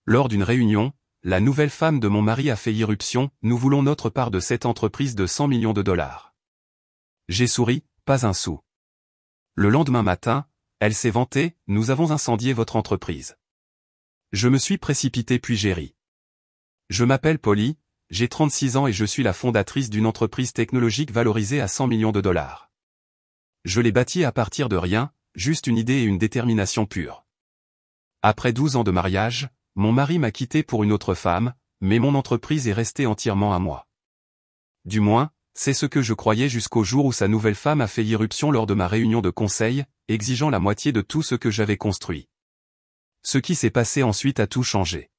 Lors d'une réunion, la nouvelle femme de mon mari a fait irruption, nous voulons notre part de cette entreprise de 100 millions de dollars. J'ai souri, pas un sou. Le lendemain matin, elle s'est vantée, nous avons incendié votre entreprise. Je me suis précipité puis j'ai ri. Je m'appelle Polly, j'ai 36 ans et je suis la fondatrice d'une entreprise technologique valorisée à 100 millions de dollars. Je l'ai bâtie à partir de rien, juste une idée et une détermination pure. Après 12 ans de mariage, mon mari m'a quitté pour une autre femme, mais mon entreprise est restée entièrement à moi. Du moins, c'est ce que je croyais jusqu'au jour où sa nouvelle femme a fait irruption lors de ma réunion de conseil, exigeant la moitié de tout ce que j'avais construit. Ce qui s'est passé ensuite a tout changé.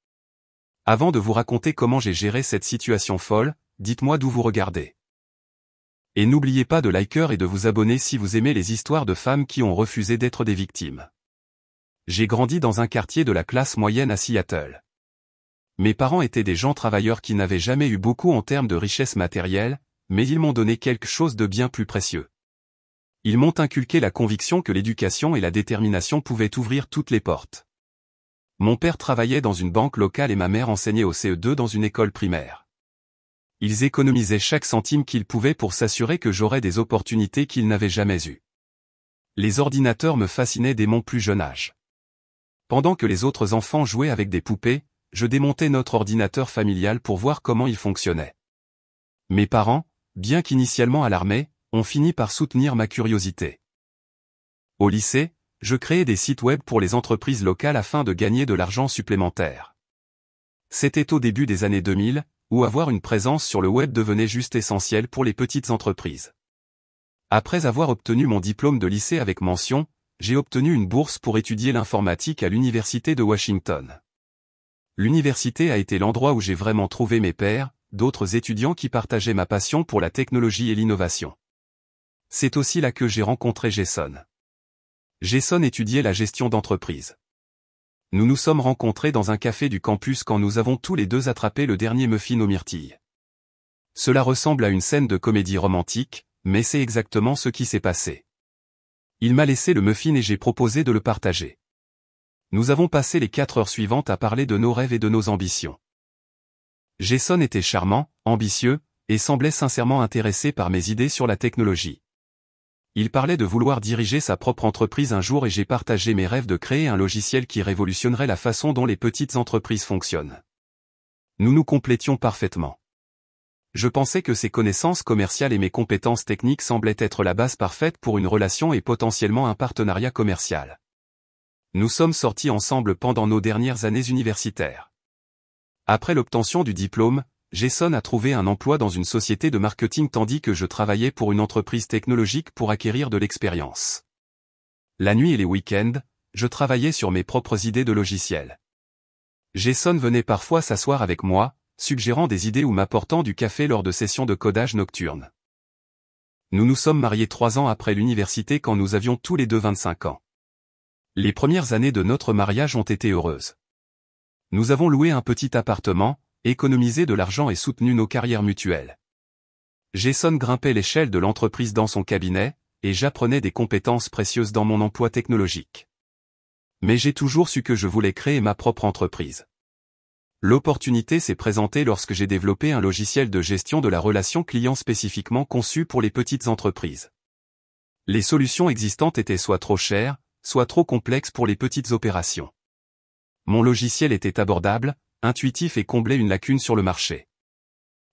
Avant de vous raconter comment j'ai géré cette situation folle, dites-moi d'où vous regardez. Et n'oubliez pas de liker et de vous abonner si vous aimez les histoires de femmes qui ont refusé d'être des victimes. J'ai grandi dans un quartier de la classe moyenne à Seattle. Mes parents étaient des gens travailleurs qui n'avaient jamais eu beaucoup en termes de richesse matérielle, mais ils m'ont donné quelque chose de bien plus précieux. Ils m'ont inculqué la conviction que l'éducation et la détermination pouvaient ouvrir toutes les portes. Mon père travaillait dans une banque locale et ma mère enseignait au CE2 dans une école primaire. Ils économisaient chaque centime qu'ils pouvaient pour s'assurer que j'aurais des opportunités qu'ils n'avaient jamais eues. Les ordinateurs me fascinaient dès mon plus jeune âge. Pendant que les autres enfants jouaient avec des poupées, je démontais notre ordinateur familial pour voir comment il fonctionnait. Mes parents, bien qu'initialement alarmés, ont fini par soutenir ma curiosité. Au lycée, je créais des sites web pour les entreprises locales afin de gagner de l'argent supplémentaire. C'était au début des années 2000, où avoir une présence sur le web devenait juste essentiel pour les petites entreprises. Après avoir obtenu mon diplôme de lycée avec mention, j'ai obtenu une bourse pour étudier l'informatique à l'Université de Washington. L'université a été l'endroit où j'ai vraiment trouvé mes pairs, d'autres étudiants qui partageaient ma passion pour la technologie et l'innovation. C'est aussi là que j'ai rencontré Jason. Jason étudiait la gestion d'entreprise. Nous nous sommes rencontrés dans un café du campus quand nous avons tous les deux attrapé le dernier muffin aux myrtilles. Cela ressemble à une scène de comédie romantique, mais c'est exactement ce qui s'est passé. Il m'a laissé le muffin et j'ai proposé de le partager. Nous avons passé les 4 heures suivantes à parler de nos rêves et de nos ambitions. Jason était charmant, ambitieux, et semblait sincèrement intéressé par mes idées sur la technologie. Il parlait de vouloir diriger sa propre entreprise un jour et j'ai partagé mes rêves de créer un logiciel qui révolutionnerait la façon dont les petites entreprises fonctionnent. Nous nous complétions parfaitement. Je pensais que ses connaissances commerciales et mes compétences techniques semblaient être la base parfaite pour une relation et potentiellement un partenariat commercial. Nous sommes sortis ensemble pendant nos dernières années universitaires. Après l'obtention du diplôme, Jason a trouvé un emploi dans une société de marketing tandis que je travaillais pour une entreprise technologique pour acquérir de l'expérience. La nuit et les week-ends, je travaillais sur mes propres idées de logiciels. Jason venait parfois s'asseoir avec moi, suggérant des idées ou m'apportant du café lors de sessions de codage nocturnes. Nous nous sommes mariés 3 ans après l'université quand nous avions tous les deux 25 ans. Les premières années de notre mariage ont été heureuses. Nous avons loué un petit appartement, économisé de l'argent et soutenu nos carrières mutuelles. Jason grimpait l'échelle de l'entreprise dans son cabinet, et j'apprenais des compétences précieuses dans mon emploi technologique. Mais j'ai toujours su que je voulais créer ma propre entreprise. L'opportunité s'est présentée lorsque j'ai développé un logiciel de gestion de la relation client spécifiquement conçu pour les petites entreprises. Les solutions existantes étaient soit trop chères, soit trop complexes pour les petites opérations. Mon logiciel était abordable, intuitif et comblait une lacune sur le marché.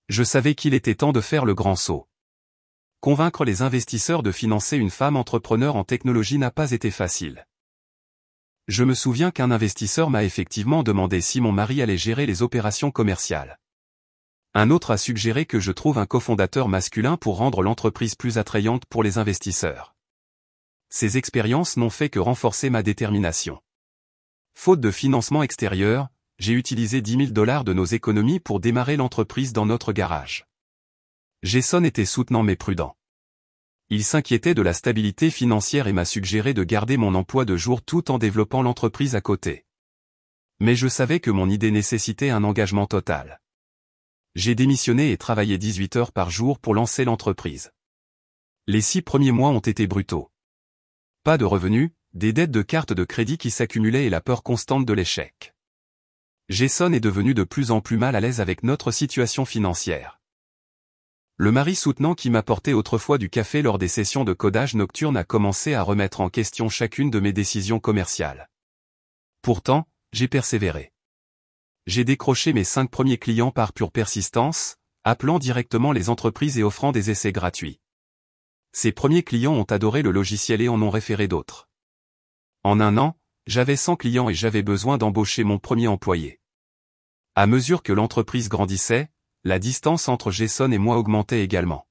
Je savais qu'il était temps de faire le grand saut. Convaincre les investisseurs de financer une femme entrepreneur en technologie n'a pas été facile. Je me souviens qu'un investisseur m'a effectivement demandé si mon mari allait gérer les opérations commerciales. Un autre a suggéré que je trouve un cofondateur masculin pour rendre l'entreprise plus attrayante pour les investisseurs. Ces expériences n'ont fait que renforcer ma détermination. Faute de financement extérieur, j'ai utilisé $10 000 de nos économies pour démarrer l'entreprise dans notre garage. Jason était soutenant mais prudent. Il s'inquiétait de la stabilité financière et m'a suggéré de garder mon emploi de jour tout en développant l'entreprise à côté. Mais je savais que mon idée nécessitait un engagement total. J'ai démissionné et travaillé 18 heures par jour pour lancer l'entreprise. Les 6 premiers mois ont été brutaux. Pas de revenus, des dettes de cartes de crédit qui s'accumulaient et la peur constante de l'échec. Jason est devenu de plus en plus mal à l'aise avec notre situation financière. Le mari soutenant qui m'apportait autrefois du café lors des sessions de codage nocturne a commencé à remettre en question chacune de mes décisions commerciales. Pourtant, j'ai persévéré. J'ai décroché mes 5 premiers clients par pure persistance, appelant directement les entreprises et offrant des essais gratuits. Ces premiers clients ont adoré le logiciel et en ont référé d'autres. En un an, j'avais 100 clients et j'avais besoin d'embaucher mon premier employé. À mesure que l'entreprise grandissait, la distance entre Jason et moi augmentait également.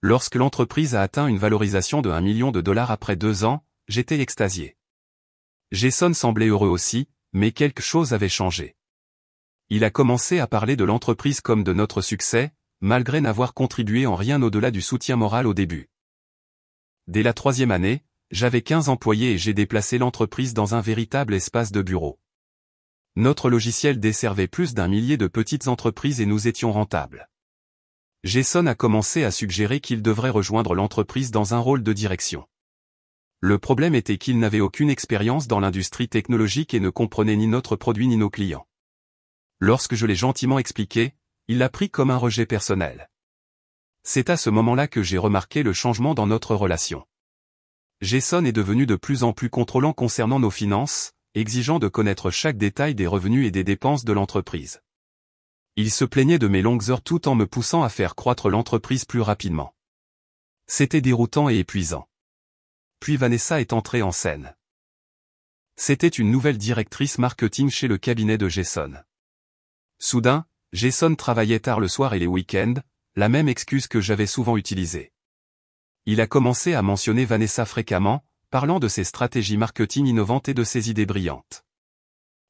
Lorsque l'entreprise a atteint une valorisation de $1 million après 2 ans, j'étais extasié. Jason semblait heureux aussi, mais quelque chose avait changé. Il a commencé à parler de l'entreprise comme de notre succès, malgré n'avoir contribué en rien au-delà du soutien moral au début. Dès la 3e année, j'avais 15 employés et j'ai déplacé l'entreprise dans un véritable espace de bureau. Notre logiciel desservait plus d'1 millier de petites entreprises et nous étions rentables. Jason a commencé à suggérer qu'il devrait rejoindre l'entreprise dans un rôle de direction. Le problème était qu'il n'avait aucune expérience dans l'industrie technologique et ne comprenait ni notre produit ni nos clients. Lorsque je l'ai gentiment expliqué, il l'a pris comme un rejet personnel. C'est à ce moment-là que j'ai remarqué le changement dans notre relation. Jason est devenu de plus en plus contrôlant concernant nos finances, exigeant de connaître chaque détail des revenus et des dépenses de l'entreprise. Il se plaignait de mes longues heures tout en me poussant à faire croître l'entreprise plus rapidement. C'était déroutant et épuisant. Puis Vanessa est entrée en scène. C'était une nouvelle directrice marketing chez le cabinet de Jason. Soudain, Jason travaillait tard le soir et les week-ends, la même excuse que j'avais souvent utilisée. Il a commencé à mentionner Vanessa fréquemment, parlant de ses stratégies marketing innovantes et de ses idées brillantes.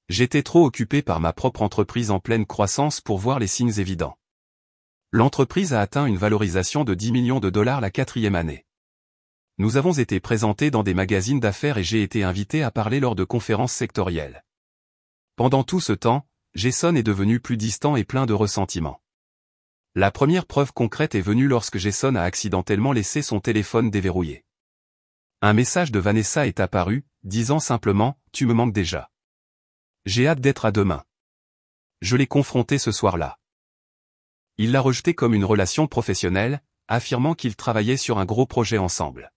J'étais trop occupé par ma propre entreprise en pleine croissance pour voir les signes évidents. L'entreprise a atteint une valorisation de $10 millions la 4e année. Nous avons été présentés dans des magazines d'affaires et j'ai été invité à parler lors de conférences sectorielles. Pendant tout ce temps, Jason est devenu plus distant et plein de ressentiment. La première preuve concrète est venue lorsque Jason a accidentellement laissé son téléphone déverrouillé. Un message de Vanessa est apparu, disant simplement « Tu me manques déjà. J'ai hâte d'être à demain. » Je l'ai confronté ce soir-là. Il l'a rejeté comme une relation professionnelle, affirmant qu'ils travaillaient sur un gros projet ensemble.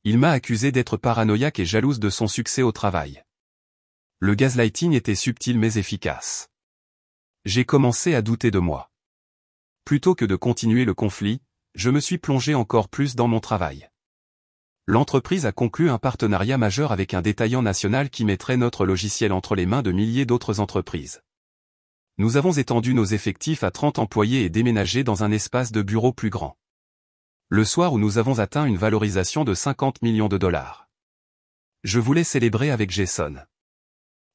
Il m'a accusé d'être paranoïaque et jalouse de son succès au travail. Le gaslighting était subtil mais efficace. J'ai commencé à douter de moi. Plutôt que de continuer le conflit, je me suis plongé encore plus dans mon travail. L'entreprise a conclu un partenariat majeur avec un détaillant national qui mettrait notre logiciel entre les mains de milliers d'autres entreprises. Nous avons étendu nos effectifs à 30 employés et déménagé dans un espace de bureau plus grand. Le soir où nous avons atteint une valorisation de $50 millions. Je voulais célébrer avec Jason.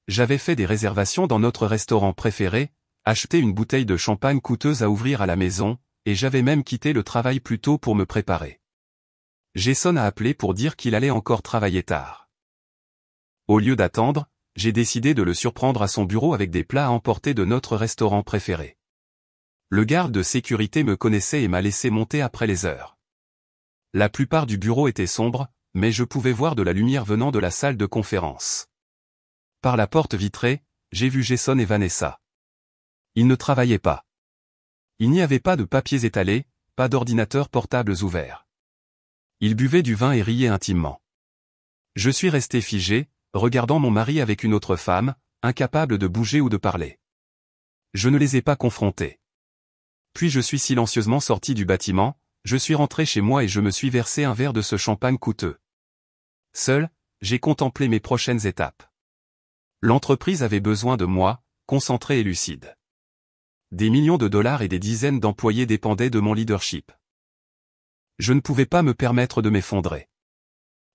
J'avais fait des réservations dans notre restaurant préféré, acheté une bouteille de champagne coûteuse à ouvrir à la maison, et j'avais même quitté le travail plus tôt pour me préparer. Jason a appelé pour dire qu'il allait encore travailler tard. Au lieu d'attendre, j'ai décidé de le surprendre à son bureau avec des plats à emporter de notre restaurant préféré. Le garde de sécurité me connaissait et m'a laissé monter après les heures. La plupart du bureau était sombre, mais je pouvais voir de la lumière venant de la salle de conférence. Par la porte vitrée, j'ai vu Jason et Vanessa. Ils ne travaillaient pas. Il n'y avait pas de papiers étalés, pas d'ordinateurs portables ouverts. Ils buvaient du vin et riaient intimement. Je suis resté figé, regardant mon mari avec une autre femme, incapable de bouger ou de parler. Je ne les ai pas confrontés. Puis je suis silencieusement sorti du bâtiment, je suis rentré chez moi et je me suis versé un verre de ce champagne coûteux. Seul, j'ai contemplé mes prochaines étapes. L'entreprise avait besoin de moi, concentré et lucide. Des millions de dollars et des dizaines d'employés dépendaient de mon leadership. Je ne pouvais pas me permettre de m'effondrer.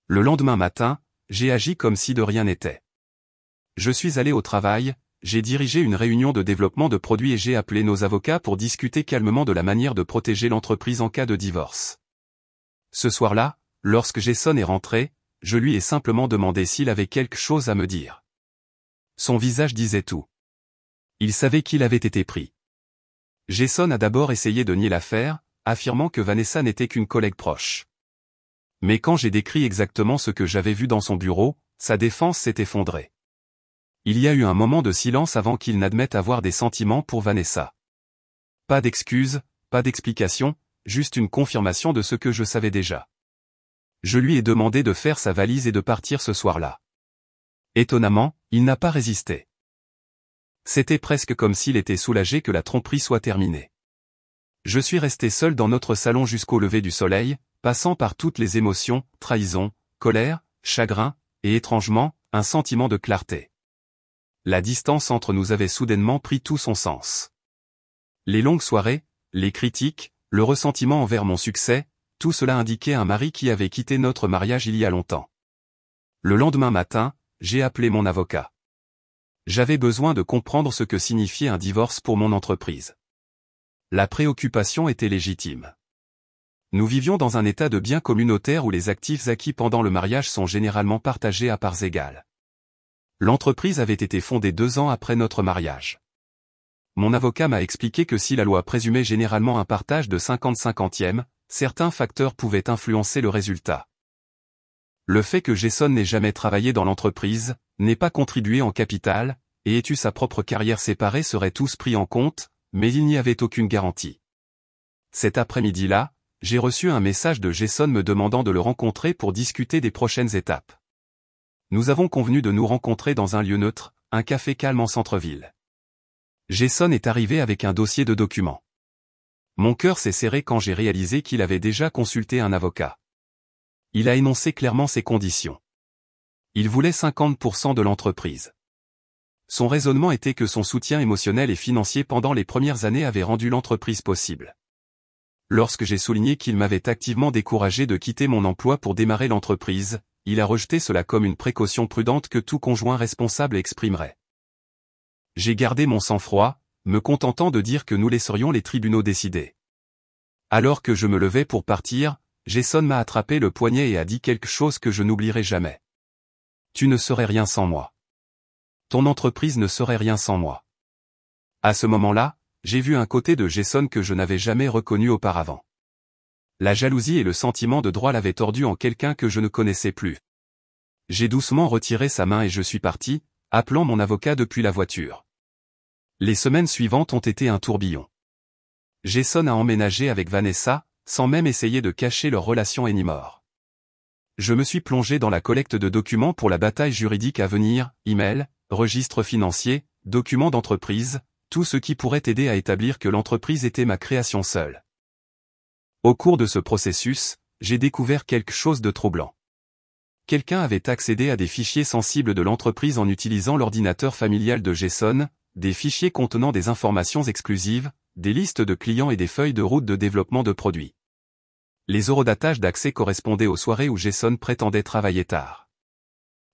Le lendemain matin, j'ai agi comme si de rien n'était. Je suis allé au travail, j'ai dirigé une réunion de développement de produits et j'ai appelé nos avocats pour discuter calmement de la manière de protéger l'entreprise en cas de divorce. Ce soir-là, lorsque Jason est rentré, je lui ai simplement demandé s'il avait quelque chose à me dire. Son visage disait tout. Il savait qu'il avait été pris. Jason a d'abord essayé de nier l'affaire, affirmant que Vanessa n'était qu'une collègue proche. Mais quand j'ai décrit exactement ce que j'avais vu dans son bureau, sa défense s'est effondrée. Il y a eu un moment de silence avant qu'il n'admette avoir des sentiments pour Vanessa. Pas d'excuses, pas d'explication, juste une confirmation de ce que je savais déjà. Je lui ai demandé de faire sa valise et de partir ce soir-là. Étonnamment, il n'a pas résisté. C'était presque comme s'il était soulagé que la tromperie soit terminée. Je suis resté seul dans notre salon jusqu'au lever du soleil, passant par toutes les émotions, trahison, colère, chagrin, et étrangement, un sentiment de clarté. La distance entre nous avait soudainement pris tout son sens. Les longues soirées, les critiques, le ressentiment envers mon succès, tout cela indiquait un mari qui avait quitté notre mariage il y a longtemps. Le lendemain matin, j'ai appelé mon avocat. J'avais besoin de comprendre ce que signifiait un divorce pour mon entreprise. La préoccupation était légitime. Nous vivions dans un état de bien communautaire où les actifs acquis pendant le mariage sont généralement partagés à parts égales. L'entreprise avait été fondée 2 ans après notre mariage. Mon avocat m'a expliqué que si la loi présumait généralement un partage de 50-50e, certains facteurs pouvaient influencer le résultat. Le fait que Jason n'ait jamais travaillé dans l'entreprise, n'ait pas contribué en capital, et ait eu sa propre carrière séparée seraient tous pris en compte, mais il n'y avait aucune garantie. Cet après-midi-là, j'ai reçu un message de Jason me demandant de le rencontrer pour discuter des prochaines étapes. Nous avons convenu de nous rencontrer dans un lieu neutre, un café calme en centre-ville. Jason est arrivé avec un dossier de documents. Mon cœur s'est serré quand j'ai réalisé qu'il avait déjà consulté un avocat. Il a énoncé clairement ses conditions. Il voulait 50% de l'entreprise. Son raisonnement était que son soutien émotionnel et financier pendant les premières années avait rendu l'entreprise possible. Lorsque j'ai souligné qu'il m'avait activement découragé de quitter mon emploi pour démarrer l'entreprise, il a rejeté cela comme une précaution prudente que tout conjoint responsable exprimerait. J'ai gardé mon sang-froid, me contentant de dire que nous laisserions les tribunaux décider. Alors que je me levais pour partir, Jason m'a attrapé le poignet et a dit quelque chose que je n'oublierai jamais. Tu ne serais rien sans moi. Ton entreprise ne serait rien sans moi. À ce moment-là, j'ai vu un côté de Jason que je n'avais jamais reconnu auparavant. La jalousie et le sentiment de droit l'avaient tordu en quelqu'un que je ne connaissais plus. J'ai doucement retiré sa main et je suis parti, appelant mon avocat depuis la voiture. Les semaines suivantes ont été un tourbillon. Jason a emménagé avec Vanessa, sans même essayer de cacher leur relation énimore. Je me suis plongé dans la collecte de documents pour la bataille juridique à venir, email, registre financier, documents d'entreprise, tout ce qui pourrait aider à établir que l'entreprise était ma création seule. Au cours de ce processus, j'ai découvert quelque chose de troublant. Quelqu'un avait accédé à des fichiers sensibles de l'entreprise en utilisant l'ordinateur familial de Jason, des fichiers contenant des informations exclusives, des listes de clients et des feuilles de route de développement de produits. Les eurodatages d'accès correspondaient aux soirées où Jason prétendait travailler tard.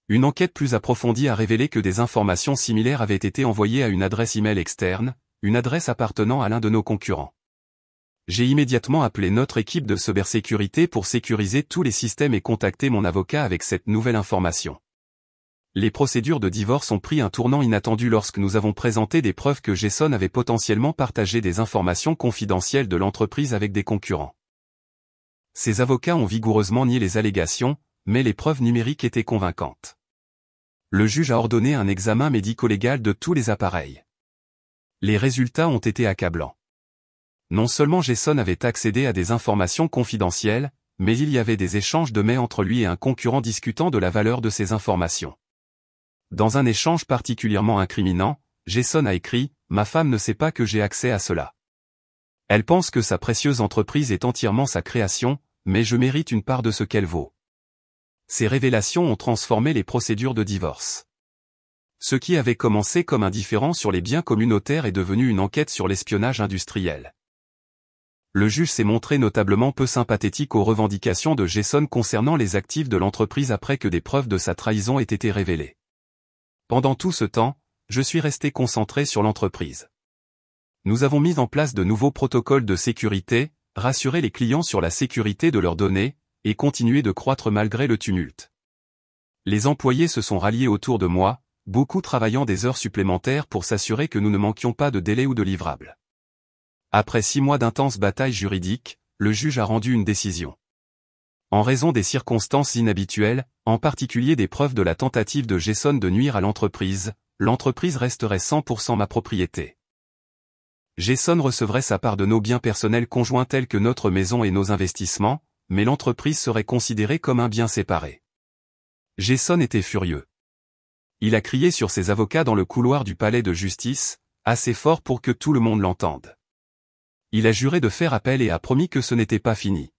Une enquête plus approfondie a révélé que des informations similaires avaient été envoyées à une adresse email externe, une adresse appartenant à l'un de nos concurrents. J'ai immédiatement appelé notre équipe de cybersécurité pour sécuriser tous les systèmes et contacter mon avocat avec cette nouvelle information. Les procédures de divorce ont pris un tournant inattendu lorsque nous avons présenté des preuves que Jason avait potentiellement partagé des informations confidentielles de l'entreprise avec des concurrents. Ses avocats ont vigoureusement nié les allégations, mais les preuves numériques étaient convaincantes. Le juge a ordonné un examen médico-légal de tous les appareils. Les résultats ont été accablants. Non seulement Jason avait accédé à des informations confidentielles, mais il y avait des échanges de mails entre lui et un concurrent discutant de la valeur de ces informations. Dans un échange particulièrement incriminant, Jason a écrit « Ma femme ne sait pas que j'ai accès à cela. Elle pense que sa précieuse entreprise est entièrement sa création, mais je mérite une part de ce qu'elle vaut. » Ces révélations ont transformé les procédures de divorce. Ce qui avait commencé comme un différend sur les biens communautaires est devenu une enquête sur l'espionnage industriel. Le juge s'est montré notablement peu sympathétique aux revendications de Jason concernant les actifs de l'entreprise après que des preuves de sa trahison aient été révélées. Pendant tout ce temps, je suis resté concentré sur l'entreprise. Nous avons mis en place de nouveaux protocoles de sécurité, rassuré les clients sur la sécurité de leurs données, et continué de croître malgré le tumulte. Les employés se sont ralliés autour de moi, beaucoup travaillant des heures supplémentaires pour s'assurer que nous ne manquions pas de délai ou de livrable. Après 6 mois d'intenses batailles juridiques, le juge a rendu une décision. En raison des circonstances inhabituelles, en particulier des preuves de la tentative de Jason de nuire à l'entreprise, l'entreprise resterait 100% ma propriété. Jason recevrait sa part de nos biens personnels conjoints tels que notre maison et nos investissements, mais l'entreprise serait considérée comme un bien séparé. Jason était furieux. Il a crié sur ses avocats dans le couloir du palais de justice, assez fort pour que tout le monde l'entende. Il a juré de faire appel et a promis que ce n'était pas fini.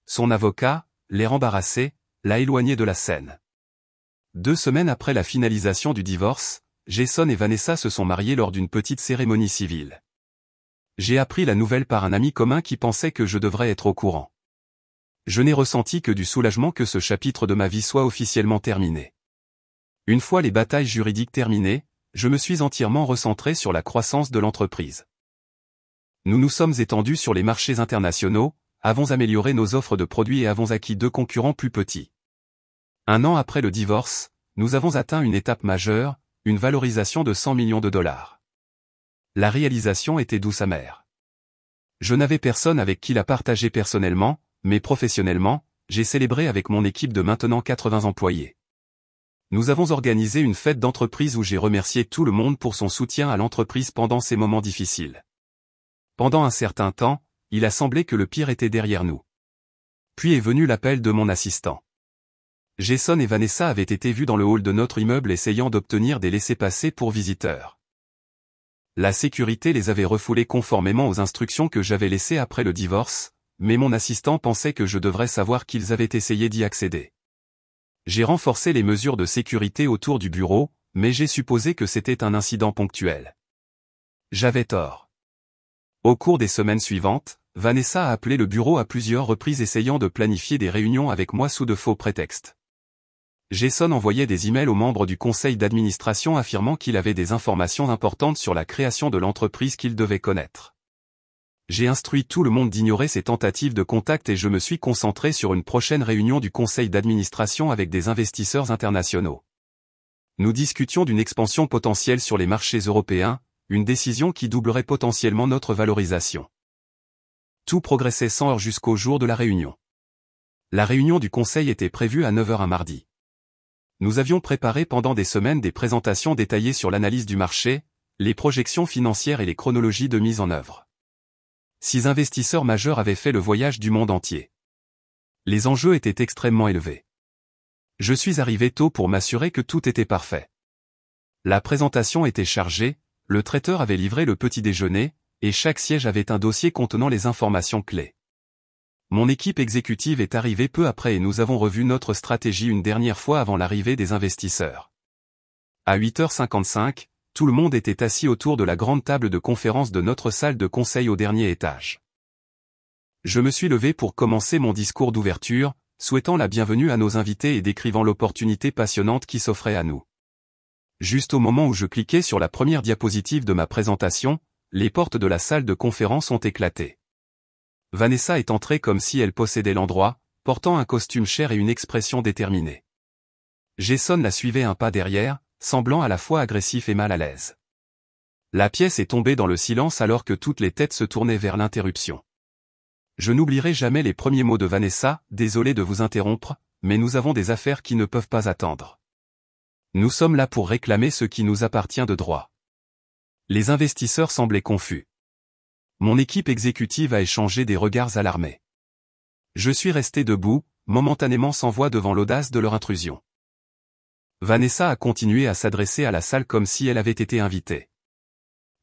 Son avocat, l'air embarrassé, l'a éloigné de la scène. 2 semaines après la finalisation du divorce, Jason et Vanessa se sont mariés lors d'une petite cérémonie civile. J'ai appris la nouvelle par un ami commun qui pensait que je devrais être au courant. Je n'ai ressenti que du soulagement que ce chapitre de ma vie soit officiellement terminé. Une fois les batailles juridiques terminées, je me suis entièrement recentré sur la croissance de l'entreprise. Nous nous sommes étendus sur les marchés internationaux, avons amélioré nos offres de produits et avons acquis 2 concurrents plus petits. 1 an après le divorce, nous avons atteint une étape majeure, une valorisation de 100 millions de dollars. La réalisation était douce amère. Je n'avais personne avec qui la partager personnellement, mais professionnellement, j'ai célébré avec mon équipe de maintenant 80 employés. Nous avons organisé une fête d'entreprise où j'ai remercié tout le monde pour son soutien à l'entreprise pendant ces moments difficiles. Pendant un certain temps, il a semblé que le pire était derrière nous. Puis est venu l'appel de mon assistant. Jason et Vanessa avaient été vus dans le hall de notre immeuble essayant d'obtenir des laissez-passer pour visiteurs. La sécurité les avait refoulés conformément aux instructions que j'avais laissées après le divorce, mais mon assistant pensait que je devrais savoir qu'ils avaient essayé d'y accéder. J'ai renforcé les mesures de sécurité autour du bureau, mais j'ai supposé que c'était un incident ponctuel. J'avais tort. Au cours des semaines suivantes, Vanessa a appelé le bureau à plusieurs reprises essayant de planifier des réunions avec moi sous de faux prétextes. Jason envoyait des emails aux membres du conseil d'administration affirmant qu'il avait des informations importantes sur la création de l'entreprise qu'il devait connaître. J'ai instruit tout le monde d'ignorer ces tentatives de contact et je me suis concentré sur une prochaine réunion du conseil d'administration avec des investisseurs internationaux. Nous discutions d'une expansion potentielle sur les marchés européens, une décision qui doublerait potentiellement notre valorisation. Tout progressait sans heure jusqu'au jour de la réunion. La réunion du conseil était prévue à 9h un mardi. Nous avions préparé pendant des semaines des présentations détaillées sur l'analyse du marché, les projections financières et les chronologies de mise en œuvre. 6 investisseurs majeurs avaient fait le voyage du monde entier. Les enjeux étaient extrêmement élevés. Je suis arrivé tôt pour m'assurer que tout était parfait. La présentation était chargée, le traiteur avait livré le petit déjeuner, et chaque siège avait un dossier contenant les informations clés. Mon équipe exécutive est arrivée peu après et nous avons revu notre stratégie une dernière fois avant l'arrivée des investisseurs. À 8h55, tout le monde était assis autour de la grande table de conférence de notre salle de conseil au dernier étage. Je me suis levé pour commencer mon discours d'ouverture, souhaitant la bienvenue à nos invités et décrivant l'opportunité passionnante qui s'offrait à nous. Juste au moment où je cliquais sur la première diapositive de ma présentation, les portes de la salle de conférence ont éclaté. Vanessa est entrée comme si elle possédait l'endroit, portant un costume cher et une expression déterminée. Jason la suivait un pas derrière, semblant à la fois agressif et mal à l'aise. La pièce est tombée dans le silence alors que toutes les têtes se tournaient vers l'interruption. Je n'oublierai jamais les premiers mots de Vanessa, « Désolé de vous interrompre, mais nous avons des affaires qui ne peuvent pas attendre. Nous sommes là pour réclamer ce qui nous appartient de droit. » Les investisseurs semblaient confus. Mon équipe exécutive a échangé des regards alarmés. Je suis resté debout, momentanément sans voix devant l'audace de leur intrusion. Vanessa a continué à s'adresser à la salle comme si elle avait été invitée.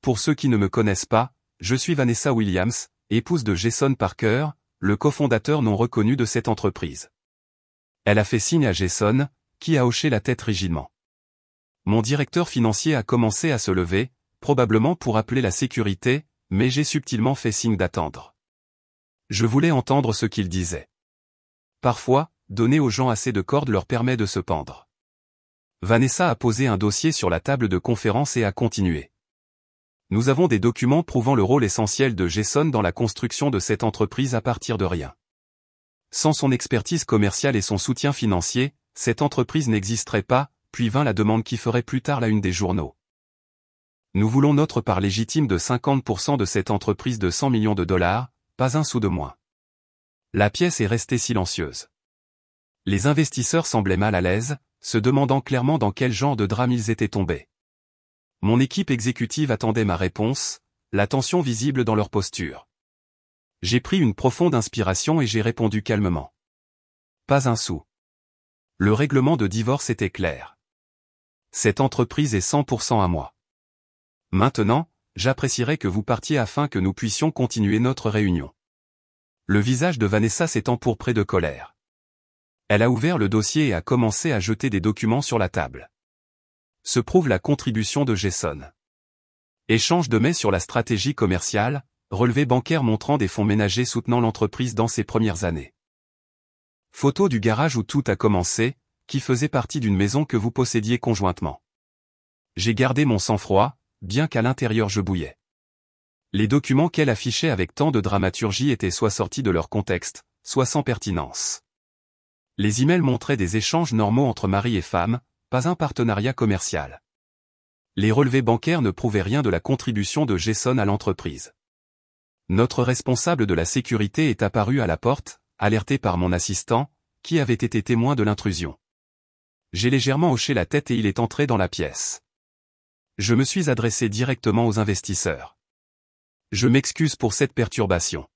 Pour ceux qui ne me connaissent pas, je suis Vanessa Williams, épouse de Jason Parker, le cofondateur non reconnu de cette entreprise. Elle a fait signe à Jason, qui a hoché la tête rigidement. Mon directeur financier a commencé à se lever, probablement pour appeler la sécurité, mais j'ai subtilement fait signe d'attendre. Je voulais entendre ce qu'il disait. Parfois, donner aux gens assez de cordes leur permet de se pendre. Vanessa a posé un dossier sur la table de conférence et a continué. Nous avons des documents prouvant le rôle essentiel de Jason dans la construction de cette entreprise à partir de rien. Sans son expertise commerciale et son soutien financier, cette entreprise n'existerait pas, puis vint la demande qui ferait plus tard la une des journaux. Nous voulons notre part légitime de 50% de cette entreprise de 100 millions de dollars, pas un sou de moins. La pièce est restée silencieuse. Les investisseurs semblaient mal à l'aise, se demandant clairement dans quel genre de drame ils étaient tombés. Mon équipe exécutive attendait ma réponse, la tension visible dans leur posture. J'ai pris une profonde inspiration et j'ai répondu calmement. Pas un sou. Le règlement de divorce était clair. Cette entreprise est 100% à moi. Maintenant, j'apprécierais que vous partiez afin que nous puissions continuer notre réunion. Le visage de Vanessa s'est empourpré de colère. Elle a ouvert le dossier et a commencé à jeter des documents sur la table. Se prouve la contribution de Jason. Échange de mai sur la stratégie commerciale, relevé bancaire montrant des fonds ménagers soutenant l'entreprise dans ses premières années. Photo du garage où tout a commencé, qui faisait partie d'une maison que vous possédiez conjointement. J'ai gardé mon sang-froid, bien qu'à l'intérieur je bouillais. Les documents qu'elle affichait avec tant de dramaturgie étaient soit sortis de leur contexte, soit sans pertinence. Les emails montraient des échanges normaux entre mari et femme, pas un partenariat commercial. Les relevés bancaires ne prouvaient rien de la contribution de Jason à l'entreprise. Notre responsable de la sécurité est apparu à la porte, alerté par mon assistant, qui avait été témoin de l'intrusion. J'ai légèrement hoché la tête et il est entré dans la pièce. Je me suis adressé directement aux investisseurs. Je m'excuse pour cette perturbation.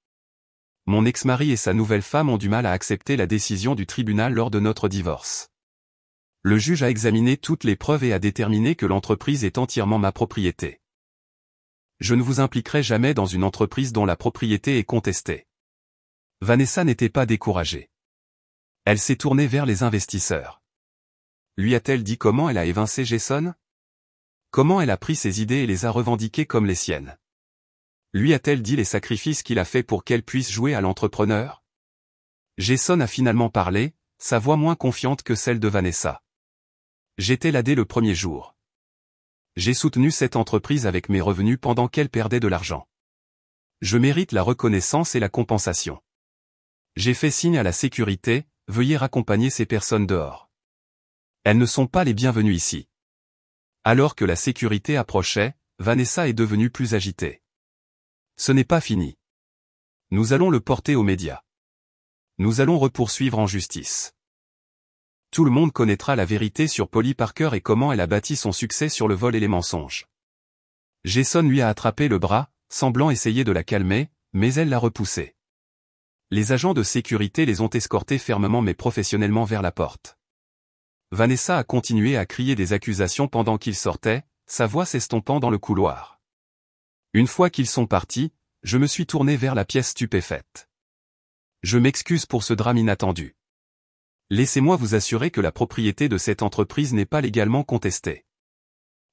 Mon ex-mari et sa nouvelle femme ont du mal à accepter la décision du tribunal lors de notre divorce. Le juge a examiné toutes les preuves et a déterminé que l'entreprise est entièrement ma propriété. Je ne vous impliquerai jamais dans une entreprise dont la propriété est contestée. Vanessa n'était pas découragée. Elle s'est tournée vers les investisseurs. Lui a-t-elle dit comment elle a évincé Jason? Comment elle a pris ses idées et les a revendiquées comme les siennes? Lui a-t-elle dit les sacrifices qu'il a faits pour qu'elle puisse jouer à l'entrepreneur? Jason a finalement parlé, sa voix moins confiante que celle de Vanessa. J'étais là dès le premier jour. J'ai soutenu cette entreprise avec mes revenus pendant qu'elle perdait de l'argent. Je mérite la reconnaissance et la compensation. J'ai fait signe à la sécurité, veuillez raccompagner ces personnes dehors. Elles ne sont pas les bienvenues ici. Alors que la sécurité approchait, Vanessa est devenue plus agitée. Ce n'est pas fini. Nous allons le porter aux médias. Nous allons repoursuivre en justice. Tout le monde connaîtra la vérité sur Polly Parker et comment elle a bâti son succès sur le vol et les mensonges. Jason lui a attrapé le bras, semblant essayer de la calmer, mais elle l'a repoussé. Les agents de sécurité les ont escortés fermement mais professionnellement vers la porte. Vanessa a continué à crier des accusations pendant qu'ils sortaient, sa voix s'estompant dans le couloir. Une fois qu'ils sont partis, je me suis tourné vers la pièce stupéfaite. Je m'excuse pour ce drame inattendu. Laissez-moi vous assurer que la propriété de cette entreprise n'est pas légalement contestée.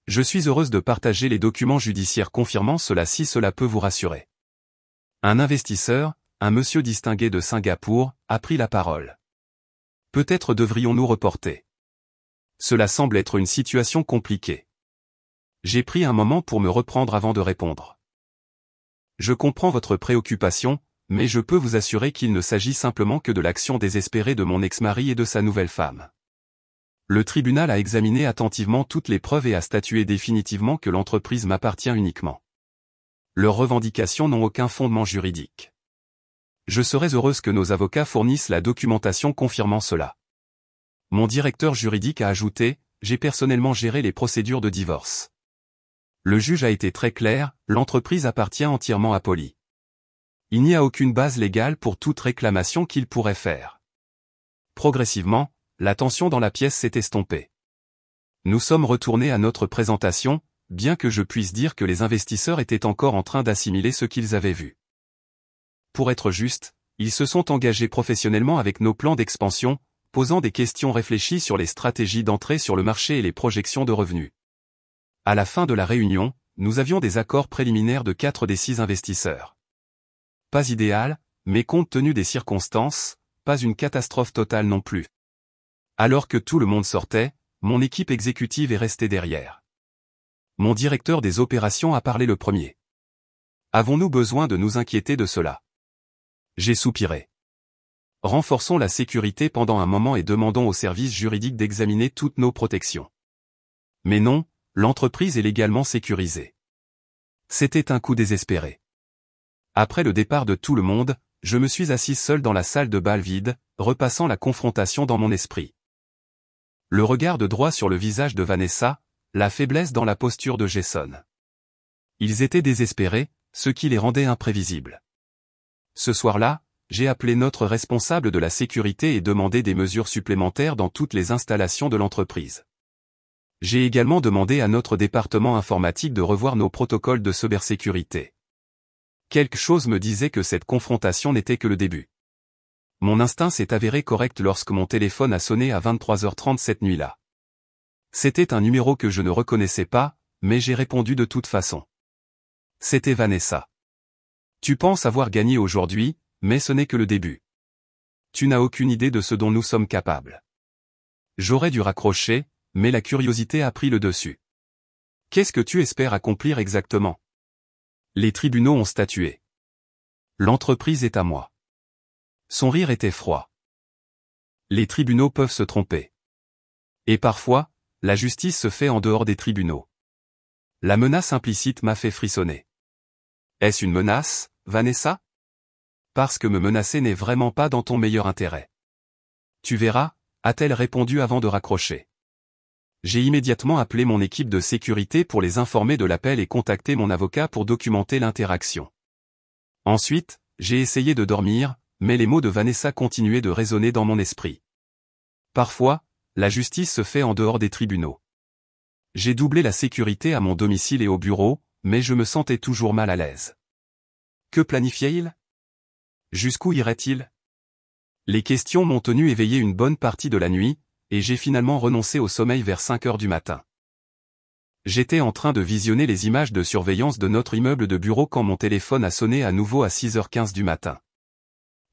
Je suis heureuse de partager les documents judiciaires confirmant cela si cela peut vous rassurer. Un investisseur, un monsieur distingué de Singapour, a pris la parole. Peut-être devrions-nous reporter. Cela semble être une situation compliquée. J'ai pris un moment pour me reprendre avant de répondre. Je comprends votre préoccupation, mais je peux vous assurer qu'il ne s'agit simplement que de l'action désespérée de mon ex-mari et de sa nouvelle femme. Le tribunal a examiné attentivement toutes les preuves et a statué définitivement que l'entreprise m'appartient uniquement. Leurs revendications n'ont aucun fondement juridique. Je serais heureuse que nos avocats fournissent la documentation confirmant cela. Mon directeur juridique a ajouté, j'ai personnellement géré les procédures de divorce. Le juge a été très clair, l'entreprise appartient entièrement à Polly. Il n'y a aucune base légale pour toute réclamation qu'il pourrait faire. Progressivement, la tension dans la pièce s'est estompée. Nous sommes retournés à notre présentation, bien que je puisse dire que les investisseurs étaient encore en train d'assimiler ce qu'ils avaient vu. Pour être juste, ils se sont engagés professionnellement avec nos plans d'expansion, posant des questions réfléchies sur les stratégies d'entrée sur le marché et les projections de revenus. À la fin de la réunion, nous avions des accords préliminaires de 4 des 6 investisseurs. Pas idéal, mais compte tenu des circonstances, pas une catastrophe totale non plus. Alors que tout le monde sortait, mon équipe exécutive est restée derrière. Mon directeur des opérations a parlé le premier. Avons-nous besoin de nous inquiéter de cela? J'ai soupiré. Renforçons la sécurité pendant un moment et demandons aux services juridiques d'examiner toutes nos protections. Mais non, l'entreprise est légalement sécurisée. C'était un coup désespéré. Après le départ de tout le monde, je me suis assis seul dans la salle de bal vide, repassant la confrontation dans mon esprit. Le regard de droit sur le visage de Vanessa, la faiblesse dans la posture de Jason. Ils étaient désespérés, ce qui les rendait imprévisibles. Ce soir-là, j'ai appelé notre responsable de la sécurité et demandé des mesures supplémentaires dans toutes les installations de l'entreprise. J'ai également demandé à notre département informatique de revoir nos protocoles de cybersécurité. Quelque chose me disait que cette confrontation n'était que le début. Mon instinct s'est avéré correct lorsque mon téléphone a sonné à 23h30 cette nuit-là. C'était un numéro que je ne reconnaissais pas, mais j'ai répondu de toute façon. C'était Vanessa. Tu penses avoir gagné aujourd'hui, mais ce n'est que le début. Tu n'as aucune idée de ce dont nous sommes capables. J'aurais dû raccrocher, mais la curiosité a pris le dessus. Qu'est-ce que tu espères accomplir exactement? Les tribunaux ont statué. L'entreprise est à moi. Son rire était froid. Les tribunaux peuvent se tromper. Et parfois, la justice se fait en dehors des tribunaux. La menace implicite m'a fait frissonner. Est-ce une menace, Vanessa? Parce que me menacer n'est vraiment pas dans ton meilleur intérêt. Tu verras, a-t-elle répondu avant de raccrocher. J'ai immédiatement appelé mon équipe de sécurité pour les informer de l'appel et contacté mon avocat pour documenter l'interaction. Ensuite, j'ai essayé de dormir, mais les mots de Vanessa continuaient de résonner dans mon esprit. Parfois, la justice se fait en dehors des tribunaux. J'ai doublé la sécurité à mon domicile et au bureau, mais je me sentais toujours mal à l'aise. Que planifiait-il? Jusqu'où irait-il? Les questions m'ont tenu éveillé une bonne partie de la nuit, et j'ai finalement renoncé au sommeil vers 5 heures du matin. J'étais en train de visionner les images de surveillance de notre immeuble de bureau quand mon téléphone a sonné à nouveau à 6h15 du matin.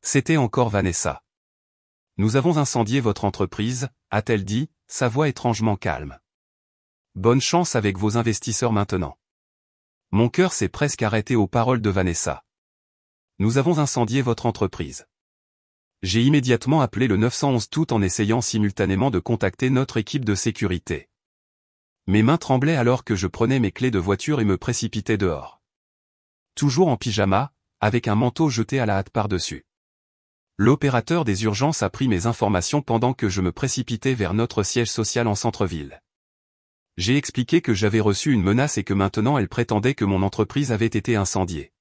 C'était encore Vanessa. Nous avons incendié votre entreprise, a-t-elle dit, sa voix étrangement calme. Bonne chance avec vos investisseurs maintenant. Mon cœur s'est presque arrêté aux paroles de Vanessa. Nous avons incendié votre entreprise. J'ai immédiatement appelé le 911 tout en essayant simultanément de contacter notre équipe de sécurité. Mes mains tremblaient alors que je prenais mes clés de voiture et me précipitais dehors. Toujours en pyjama, avec un manteau jeté à la hâte par-dessus. L'opérateur des urgences a pris mes informations pendant que je me précipitais vers notre siège social en centre-ville. J'ai expliqué que j'avais reçu une menace et que maintenant elle prétendait que mon entreprise avait été incendiée.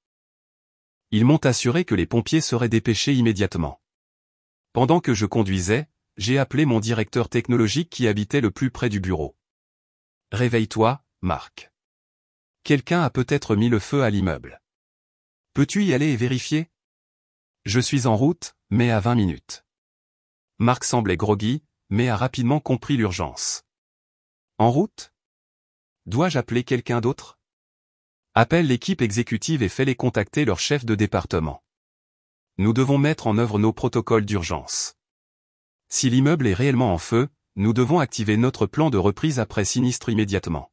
Ils m'ont assuré que les pompiers seraient dépêchés immédiatement. Pendant que je conduisais, j'ai appelé mon directeur technologique qui habitait le plus près du bureau. Réveille-toi, Marc. Quelqu'un a peut-être mis le feu à l'immeuble. Peux-tu y aller et vérifier? Je suis en route, mais à 20 minutes. Marc semblait groggy, mais a rapidement compris l'urgence. En route? Dois-je appeler quelqu'un d'autre? Appelle l'équipe exécutive et fais-les contacter leur chef de département. Nous devons mettre en œuvre nos protocoles d'urgence. Si l'immeuble est réellement en feu, nous devons activer notre plan de reprise après sinistre immédiatement.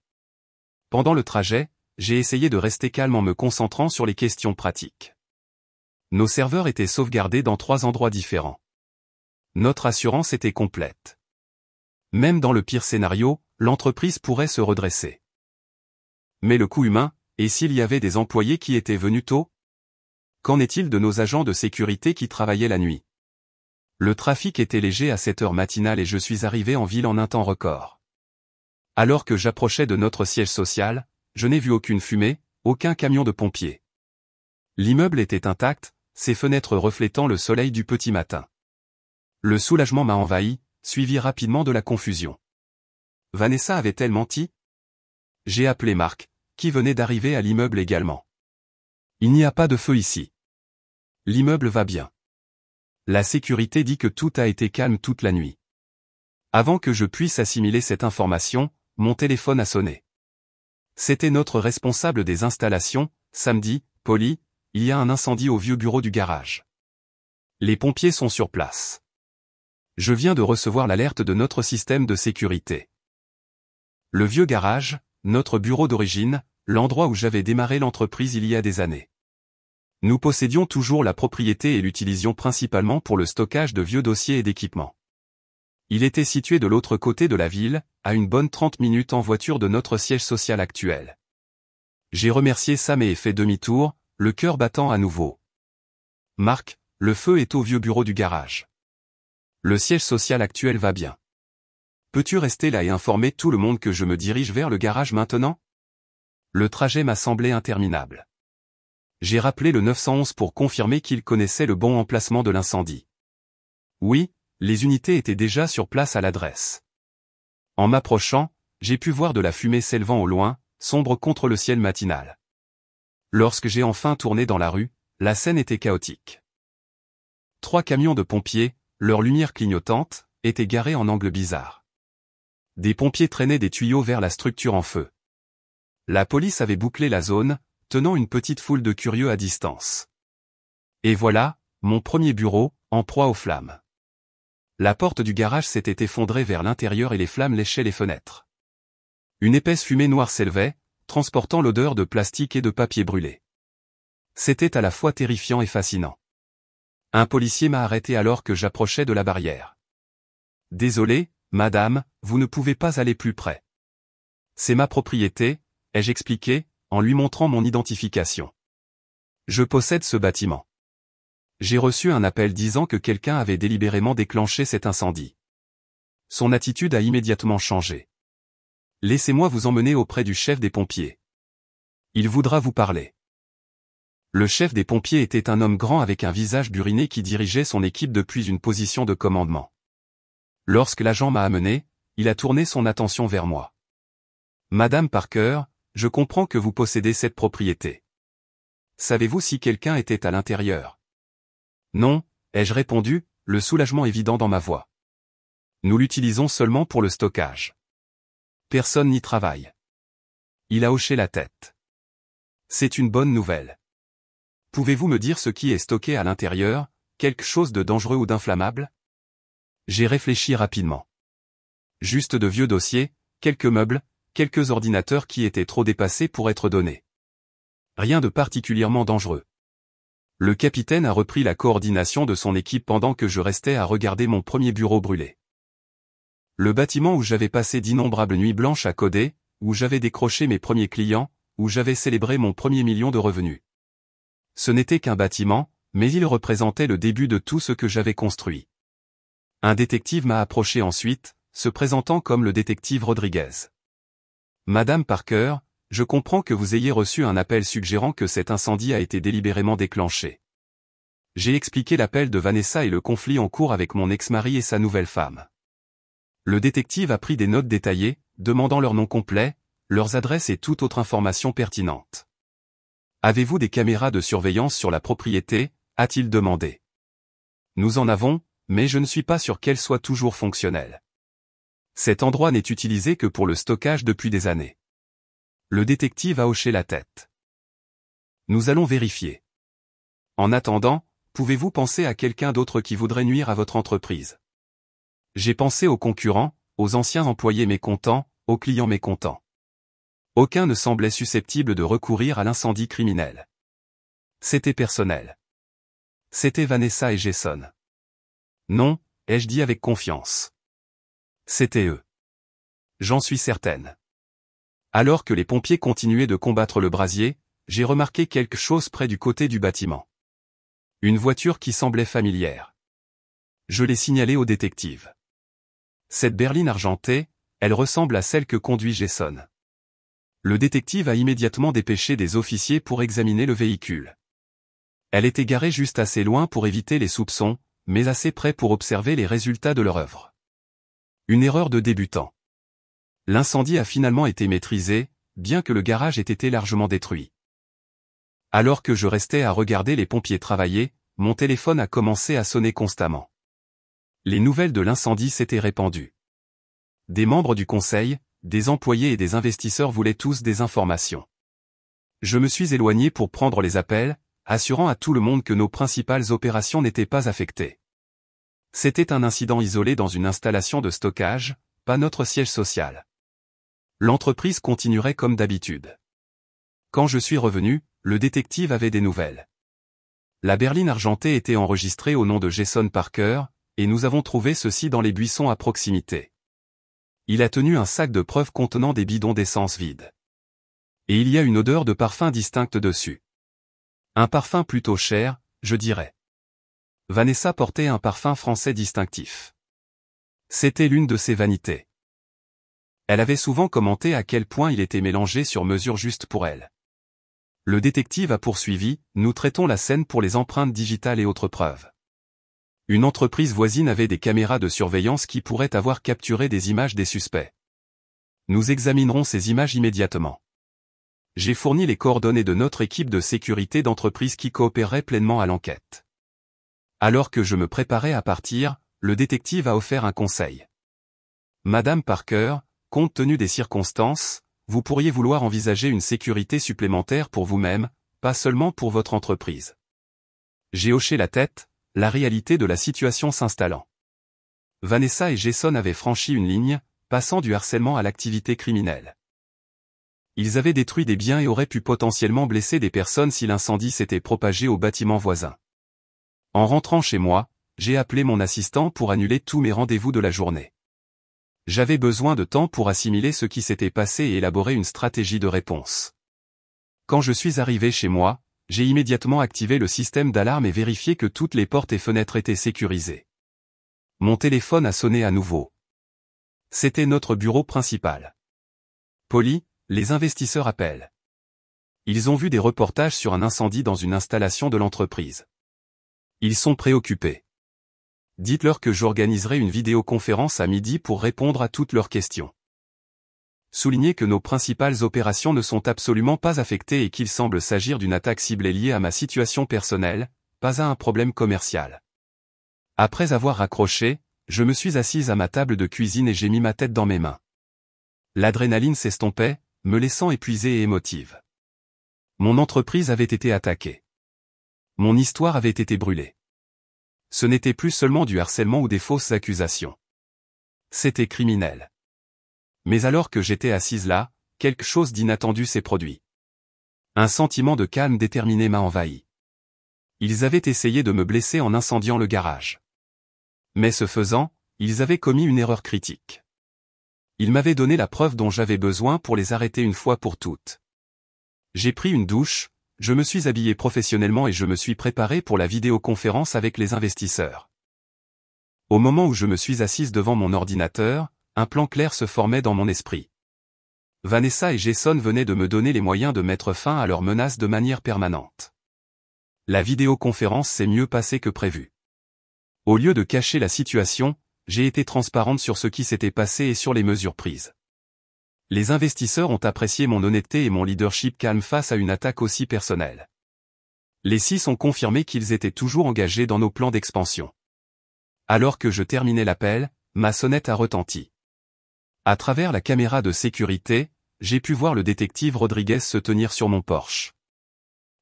Pendant le trajet, j'ai essayé de rester calme en me concentrant sur les questions pratiques. Nos serveurs étaient sauvegardés dans 3 endroits différents. Notre assurance était complète. Même dans le pire scénario, l'entreprise pourrait se redresser. Mais le coût humain, et s'il y avait des employés qui étaient venus tôt? Qu'en est-il de nos agents de sécurité qui travaillaient la nuit? Le trafic était léger à cette heure matinale et je suis arrivé en ville en un temps record. Alors que j'approchais de notre siège social, je n'ai vu aucune fumée, aucun camion de pompiers. L'immeuble était intact, ses fenêtres reflétant le soleil du petit matin. Le soulagement m'a envahi, suivi rapidement de la confusion. Vanessa avait-elle menti? J'ai appelé Marc, qui venait d'arriver à l'immeuble également. Il n'y a pas de feu ici. L'immeuble va bien. La sécurité dit que tout a été calme toute la nuit. Avant que je puisse assimiler cette information, mon téléphone a sonné. C'était notre responsable des installations, samedi, Polly, il y a un incendie au vieux bureau du garage. Les pompiers sont sur place. Je viens de recevoir l'alerte de notre système de sécurité. Le vieux garage, notre bureau d'origine, l'endroit où j'avais démarré l'entreprise il y a des années. Nous possédions toujours la propriété et l'utilisions principalement pour le stockage de vieux dossiers et d'équipements. Il était situé de l'autre côté de la ville, à une bonne 30 minutes en voiture de notre siège social actuel. J'ai remercié Sam et fait demi-tour, le cœur battant à nouveau. Marc, le feu est au vieux bureau du garage. Le siège social actuel va bien. Peux-tu rester là et informer tout le monde que je me dirige vers le garage maintenant? Le trajet m'a semblé interminable. J'ai rappelé le 911 pour confirmer qu'il connaissait le bon emplacement de l'incendie. Oui, les unités étaient déjà sur place à l'adresse. En m'approchant, j'ai pu voir de la fumée s'élevant au loin, sombre contre le ciel matinal. Lorsque j'ai enfin tourné dans la rue, la scène était chaotique. 3 camions de pompiers, leurs lumières clignotantes, étaient garés en angle bizarre. Des pompiers traînaient des tuyaux vers la structure en feu. La police avait bouclé la zone, tenant une petite foule de curieux à distance. Et voilà, mon premier bureau, en proie aux flammes. La porte du garage s'était effondrée vers l'intérieur et les flammes léchaient les fenêtres. Une épaisse fumée noire s'élevait, transportant l'odeur de plastique et de papier brûlé. C'était à la fois terrifiant et fascinant. Un policier m'a arrêté alors que j'approchais de la barrière. « Désolé, madame, vous ne pouvez pas aller plus près. C'est ma propriété », ai-je expliqué, en lui montrant mon identification. Je possède ce bâtiment. J'ai reçu un appel disant que quelqu'un avait délibérément déclenché cet incendie. Son attitude a immédiatement changé. Laissez-moi vous emmener auprès du chef des pompiers. Il voudra vous parler. Le chef des pompiers était un homme grand avec un visage buriné qui dirigeait son équipe depuis une position de commandement. Lorsque l'agent m'a amené, il a tourné son attention vers moi. « Madame Parker, je comprends que vous possédez cette propriété. Savez-vous si quelqu'un était à l'intérieur? » Non, ai-je répondu, le soulagement évident dans ma voix. Nous l'utilisons seulement pour le stockage. Personne n'y travaille. Il a hoché la tête. C'est une bonne nouvelle. Pouvez-vous me dire ce qui est stocké à l'intérieur, quelque chose de dangereux ou d'inflammable? J'ai réfléchi rapidement. Juste de vieux dossiers, quelques meubles, quelques ordinateurs qui étaient trop dépassés pour être donnés. Rien de particulièrement dangereux. Le capitaine a repris la coordination de son équipe pendant que je restais à regarder mon premier bureau brûler. Le bâtiment où j'avais passé d'innombrables nuits blanches à coder, où j'avais décroché mes premiers clients, où j'avais célébré mon premier million de revenus. Ce n'était qu'un bâtiment, mais il représentait le début de tout ce que j'avais construit. Un détective m'a approché ensuite, se présentant comme le détective Rodriguez. « Madame Parker, je comprends que vous ayez reçu un appel suggérant que cet incendie a été délibérément déclenché. » J'ai expliqué l'appel de Vanessa et le conflit en cours avec mon ex-mari et sa nouvelle femme. Le détective a pris des notes détaillées, demandant leur nom complet, leurs adresses et toute autre information pertinente. « Avez-vous des caméras de surveillance sur la propriété ?» a-t-il demandé. « Nous en avons, mais je ne suis pas sûr qu'elles soient toujours fonctionnelles. Cet endroit n'est utilisé que pour le stockage depuis des années. » Le détective a hoché la tête. « Nous allons vérifier. En attendant, pouvez-vous penser à quelqu'un d'autre qui voudrait nuire à votre entreprise? » J'ai pensé aux concurrents, aux anciens employés mécontents, aux clients mécontents. Aucun ne semblait susceptible de recourir à l'incendie criminel. C'était personnel. C'était Vanessa et Jason. Non, ai-je dit avec confiance. C'était eux. J'en suis certaine. Alors que les pompiers continuaient de combattre le brasier, j'ai remarqué quelque chose près du côté du bâtiment. Une voiture qui semblait familière. Je l'ai signalée au détective. Cette berline argentée, elle ressemble à celle que conduit Jason. Le détective a immédiatement dépêché des officiers pour examiner le véhicule. Elle était garée juste assez loin pour éviter les soupçons, mais assez près pour observer les résultats de leur œuvre. Une erreur de débutant. L'incendie a finalement été maîtrisé, bien que le garage ait été largement détruit. Alors que je restais à regarder les pompiers travailler, mon téléphone a commencé à sonner constamment. Les nouvelles de l'incendie s'étaient répandues. Des membres du conseil, des employés et des investisseurs voulaient tous des informations. Je me suis éloigné pour prendre les appels, assurant à tout le monde que nos principales opérations n'étaient pas affectées. C'était un incident isolé dans une installation de stockage, pas notre siège social. L'entreprise continuerait comme d'habitude. Quand je suis revenu, le détective avait des nouvelles. La berline argentée était enregistrée au nom de Jason Parker, et nous avons trouvé ceci dans les buissons à proximité. Il a tenu un sac de preuves contenant des bidons d'essence vides. Et il y a une odeur de parfum distincte dessus. Un parfum plutôt cher, je dirais. Vanessa portait un parfum français distinctif. C'était l'une de ses vanités. Elle avait souvent commenté à quel point il était mélangé sur mesure juste pour elle. Le détective a poursuivi, nous traitons la scène pour les empreintes digitales et autres preuves. Une entreprise voisine avait des caméras de surveillance qui pourraient avoir capturé des images des suspects. Nous examinerons ces images immédiatement. J'ai fourni les coordonnées de notre équipe de sécurité d'entreprise qui coopérerait pleinement à l'enquête. Alors que je me préparais à partir, le détective a offert un conseil. Madame Parker, compte tenu des circonstances, vous pourriez vouloir envisager une sécurité supplémentaire pour vous-même, pas seulement pour votre entreprise. J'ai hoché la tête, la réalité de la situation s'installant. Vanessa et Jason avaient franchi une ligne, passant du harcèlement à l'activité criminelle. Ils avaient détruit des biens et auraient pu potentiellement blesser des personnes si l'incendie s'était propagé au bâtiment voisin. En rentrant chez moi, j'ai appelé mon assistant pour annuler tous mes rendez-vous de la journée. J'avais besoin de temps pour assimiler ce qui s'était passé et élaborer une stratégie de réponse. Quand je suis arrivé chez moi, j'ai immédiatement activé le système d'alarme et vérifié que toutes les portes et fenêtres étaient sécurisées. Mon téléphone a sonné à nouveau. C'était notre bureau principal. Polly, les investisseurs appellent. Ils ont vu des reportages sur un incendie dans une installation de l'entreprise. Ils sont préoccupés. Dites-leur que j'organiserai une vidéoconférence à midi pour répondre à toutes leurs questions. Soulignez que nos principales opérations ne sont absolument pas affectées et qu'il semble s'agir d'une attaque ciblée liée à ma situation personnelle, pas à un problème commercial. Après avoir raccroché, je me suis assise à ma table de cuisine et j'ai mis ma tête dans mes mains. L'adrénaline s'estompait, me laissant épuisée et émotive. Mon entreprise avait été attaquée. Mon histoire avait été brûlée. Ce n'était plus seulement du harcèlement ou des fausses accusations. C'était criminel. Mais alors que j'étais assise là, quelque chose d'inattendu s'est produit. Un sentiment de calme déterminé m'a envahi. Ils avaient essayé de me blesser en incendiant le garage. Mais ce faisant, ils avaient commis une erreur critique. Ils m'avaient donné la preuve dont j'avais besoin pour les arrêter une fois pour toutes. J'ai pris une douche, je me suis habillé professionnellement et je me suis préparé pour la vidéoconférence avec les investisseurs. Au moment où je me suis assise devant mon ordinateur, un plan clair se formait dans mon esprit. Vanessa et Jason venaient de me donner les moyens de mettre fin à leurs menaces de manière permanente. La vidéoconférence s'est mieux passée que prévu. Au lieu de cacher la situation, j'ai été transparente sur ce qui s'était passé et sur les mesures prises. Les investisseurs ont apprécié mon honnêteté et mon leadership calme face à une attaque aussi personnelle. Les 6 ont confirmé qu'ils étaient toujours engagés dans nos plans d'expansion. Alors que je terminais l'appel, ma sonnette a retenti. À travers la caméra de sécurité, j'ai pu voir le détective Rodriguez se tenir sur mon porche.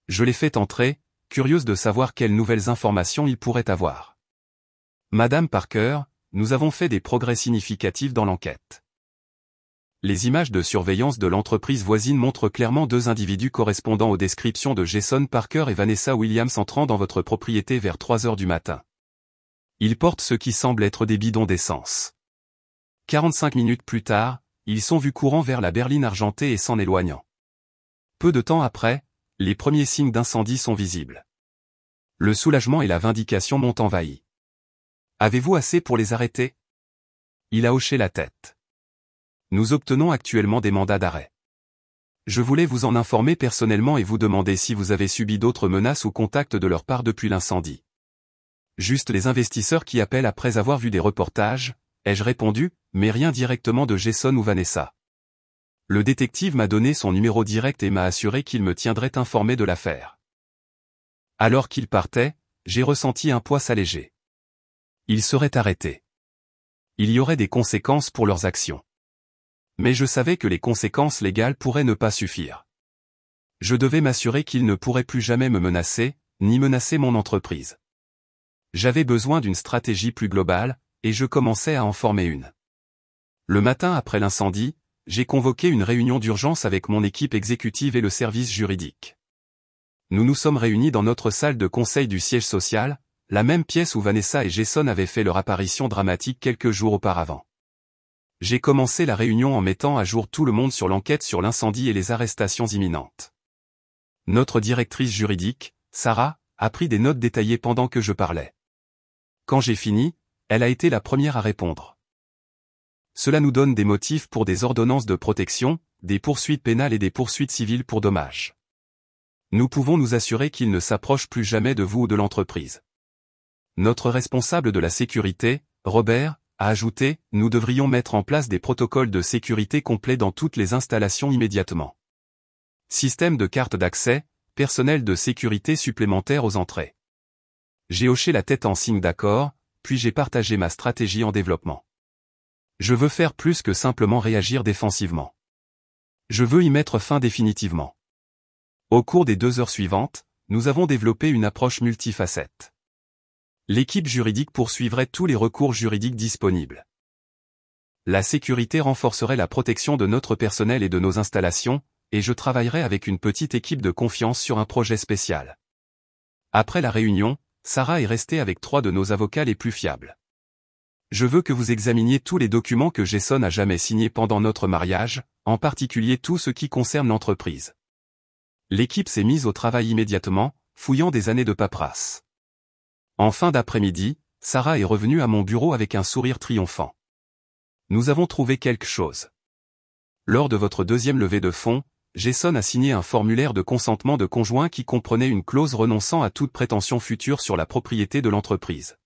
Je l'ai fait entrer, curieuse de savoir quelles nouvelles informations il pourrait avoir. Madame Parker, nous avons fait des progrès significatifs dans l'enquête. Les images de surveillance de l'entreprise voisine montrent clairement 2 individus correspondant aux descriptions de Jason Parker et Vanessa Williams entrant dans votre propriété vers 3 heures du matin. Ils portent ce qui semble être des bidons d'essence. 45 minutes plus tard, ils sont vus courant vers la berline argentée et s'en éloignant. Peu de temps après, les premiers signes d'incendie sont visibles. Le soulagement et la vindication m'ont envahi. Avez-vous assez pour les arrêter? Il a hoché la tête. Nous obtenons actuellement des mandats d'arrêt. Je voulais vous en informer personnellement et vous demander si vous avez subi d'autres menaces ou contacts de leur part depuis l'incendie. Juste les investisseurs qui appellent après avoir vu des reportages, ai-je répondu, mais rien directement de Jason ou Vanessa. Le détective m'a donné son numéro direct et m'a assuré qu'il me tiendrait informé de l'affaire. Alors qu'il partait, j'ai ressenti un poids s'alléger. Ils seraient arrêtés. Il y aurait des conséquences pour leurs actions. Mais je savais que les conséquences légales pourraient ne pas suffire. Je devais m'assurer qu'ils ne pourraient plus jamais me menacer, ni menacer mon entreprise. J'avais besoin d'une stratégie plus globale, et je commençais à en former une. Le matin après l'incendie, j'ai convoqué une réunion d'urgence avec mon équipe exécutive et le service juridique. Nous nous sommes réunis dans notre salle de conseil du siège social, la même pièce où Vanessa et Jason avaient fait leur apparition dramatique quelques jours auparavant. J'ai commencé la réunion en mettant à jour tout le monde sur l'enquête sur l'incendie et les arrestations imminentes. Notre directrice juridique, Sarah, a pris des notes détaillées pendant que je parlais. Quand j'ai fini, elle a été la première à répondre. Cela nous donne des motifs pour des ordonnances de protection, des poursuites pénales et des poursuites civiles pour dommages. Nous pouvons nous assurer qu'ils ne s'approchent plus jamais de vous ou de l'entreprise. Notre responsable de la sécurité, Robert, a ajouté, nous devrions mettre en place des protocoles de sécurité complets dans toutes les installations immédiatement. Système de carte d'accès, personnel de sécurité supplémentaire aux entrées. J'ai hoché la tête en signe d'accord, puis j'ai partagé ma stratégie en développement. Je veux faire plus que simplement réagir défensivement. Je veux y mettre fin définitivement. Au cours des 2 heures suivantes, nous avons développé une approche multifacette. L'équipe juridique poursuivrait tous les recours juridiques disponibles. La sécurité renforcerait la protection de notre personnel et de nos installations, et je travaillerai avec une petite équipe de confiance sur un projet spécial. Après la réunion, Sarah est restée avec 3 de nos avocats les plus fiables. Je veux que vous examiniez tous les documents que Jason a jamais signés pendant notre mariage, en particulier tout ce qui concerne l'entreprise. L'équipe s'est mise au travail immédiatement, fouillant des années de paperasse. En fin d'après-midi, Sarah est revenue à mon bureau avec un sourire triomphant. Nous avons trouvé quelque chose. Lors de votre 2e levée de fonds, Jason a signé un formulaire de consentement de conjoint qui comprenait une clause renonçant à toute prétention future sur la propriété de l'entreprise.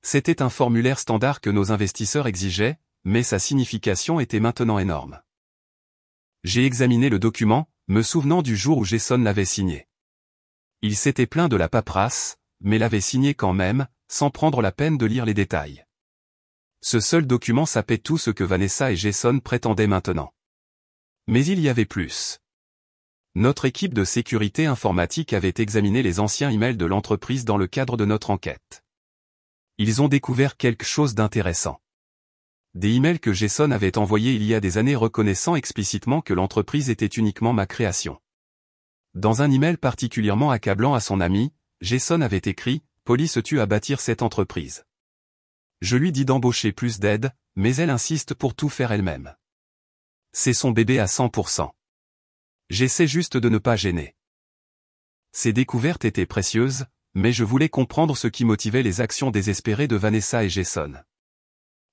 C'était un formulaire standard que nos investisseurs exigeaient, mais sa signification était maintenant énorme. J'ai examiné le document, me souvenant du jour où Jason l'avait signé. Il s'était plaint de la paperasse, mais l'avait signé quand même, sans prendre la peine de lire les détails. Ce seul document sapait tout ce que Vanessa et Jason prétendaient maintenant. Mais il y avait plus. Notre équipe de sécurité informatique avait examiné les anciens emails de l'entreprise dans le cadre de notre enquête. Ils ont découvert quelque chose d'intéressant. Des emails que Jason avait envoyés il y a des années reconnaissant explicitement que l'entreprise était uniquement ma création. Dans un email particulièrement accablant à son ami, Jason avait écrit « Polly se tue à bâtir cette entreprise. Je lui dis d'embaucher plus d'aide, mais elle insiste pour tout faire elle-même. C'est son bébé à 100%. J'essaie juste de ne pas gêner. » Ces découvertes étaient précieuses, mais je voulais comprendre ce qui motivait les actions désespérées de Vanessa et Jason.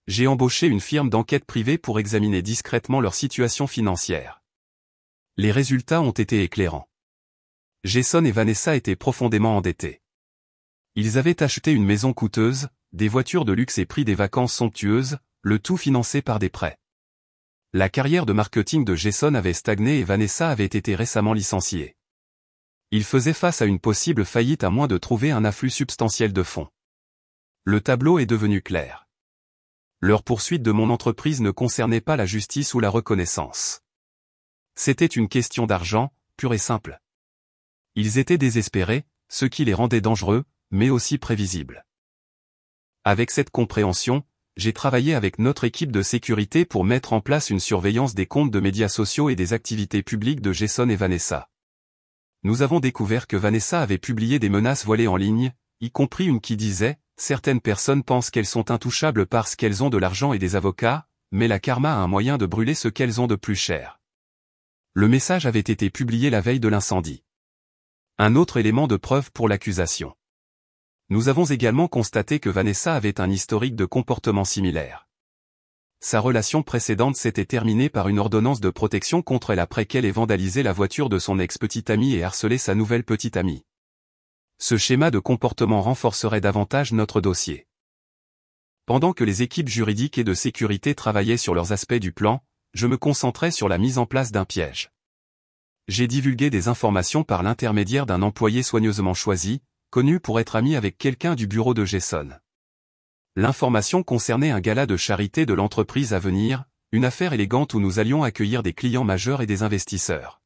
J'ai embauché une firme d'enquête privée pour examiner discrètement leur situation financière. Les résultats ont été éclairants. Jason et Vanessa étaient profondément endettés. Ils avaient acheté une maison coûteuse, des voitures de luxe et pris des vacances somptueuses, le tout financé par des prêts. La carrière de marketing de Jason avait stagné et Vanessa avait été récemment licenciée. Ils faisaient face à une possible faillite à moins de trouver un afflux substantiel de fonds. Le tableau est devenu clair. Leur poursuite de mon entreprise ne concernait pas la justice ou la reconnaissance. C'était une question d'argent, pure et simple. Ils étaient désespérés, ce qui les rendait dangereux, mais aussi prévisibles. Avec cette compréhension, j'ai travaillé avec notre équipe de sécurité pour mettre en place une surveillance des comptes de médias sociaux et des activités publiques de Jason et Vanessa. Nous avons découvert que Vanessa avait publié des menaces voilées en ligne, y compris une qui disait « Certaines personnes pensent qu'elles sont intouchables parce qu'elles ont de l'argent et des avocats, mais la karma a un moyen de brûler ce qu'elles ont de plus cher. » Le message avait été publié la veille de l'incendie. Un autre élément de preuve pour l'accusation. Nous avons également constaté que Vanessa avait un historique de comportement similaire. Sa relation précédente s'était terminée par une ordonnance de protection contre elle après qu'elle ait vandalisé la voiture de son ex-petite amie et harcelé sa nouvelle petite amie. Ce schéma de comportement renforcerait davantage notre dossier. Pendant que les équipes juridiques et de sécurité travaillaient sur leurs aspects du plan, je me concentrais sur la mise en place d'un piège. J'ai divulgué des informations par l'intermédiaire d'un employé soigneusement choisi, connu pour être ami avec quelqu'un du bureau de Jason. L'information concernait un gala de charité de l'entreprise à venir, une affaire élégante où nous allions accueillir des clients majeurs et des investisseurs.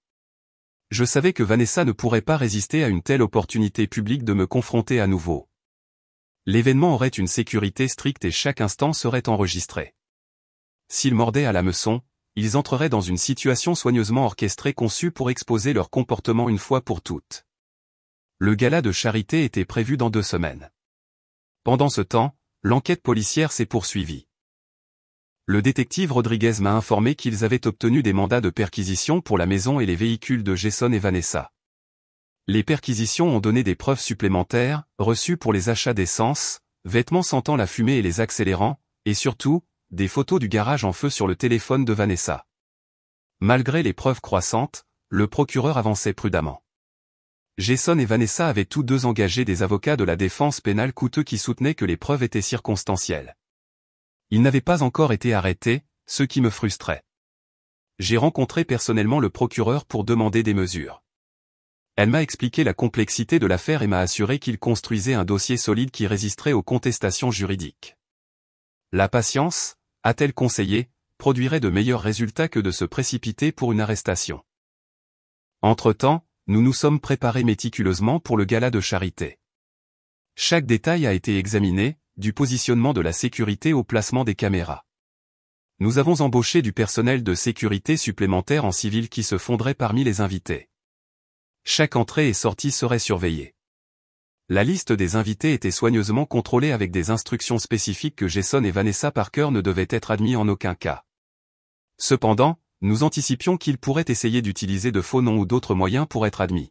Je savais que Vanessa ne pourrait pas résister à une telle opportunité publique de me confronter à nouveau. L'événement aurait une sécurité stricte et chaque instant serait enregistré. S'ils mordaient à l'hameçon, ils entreraient dans une situation soigneusement orchestrée conçue pour exposer leur comportement une fois pour toutes. Le gala de charité était prévu dans 2 semaines. Pendant ce temps, l'enquête policière s'est poursuivie. Le détective Rodriguez m'a informé qu'ils avaient obtenu des mandats de perquisition pour la maison et les véhicules de Jason et Vanessa. Les perquisitions ont donné des preuves supplémentaires, reçues pour les achats d'essence, vêtements sentant la fumée et les accélérants, et surtout, des photos du garage en feu sur le téléphone de Vanessa. Malgré les preuves croissantes, le procureur avançait prudemment. Jason et Vanessa avaient tous deux engagé des avocats de la défense pénale coûteux qui soutenaient que les preuves étaient circonstancielles. Ils n'avaient pas encore été arrêtés, ce qui me frustrait. J'ai rencontré personnellement le procureur pour demander des mesures. Elle m'a expliqué la complexité de l'affaire et m'a assuré qu'il construisait un dossier solide qui résisterait aux contestations juridiques. La patience, a-t-elle conseillé, produirait de meilleurs résultats que de se précipiter pour une arrestation. Entre-temps, nous nous sommes préparés méticuleusement pour le gala de charité. Chaque détail a été examiné, du positionnement de la sécurité au placement des caméras. Nous avons embauché du personnel de sécurité supplémentaire en civil qui se fondrait parmi les invités. Chaque entrée et sortie serait surveillée. La liste des invités était soigneusement contrôlée avec des instructions spécifiques que Jason et Vanessa Parker ne devaient être admis en aucun cas. Cependant, nous anticipions qu'ils pourraient essayer d'utiliser de faux noms ou d'autres moyens pour être admis.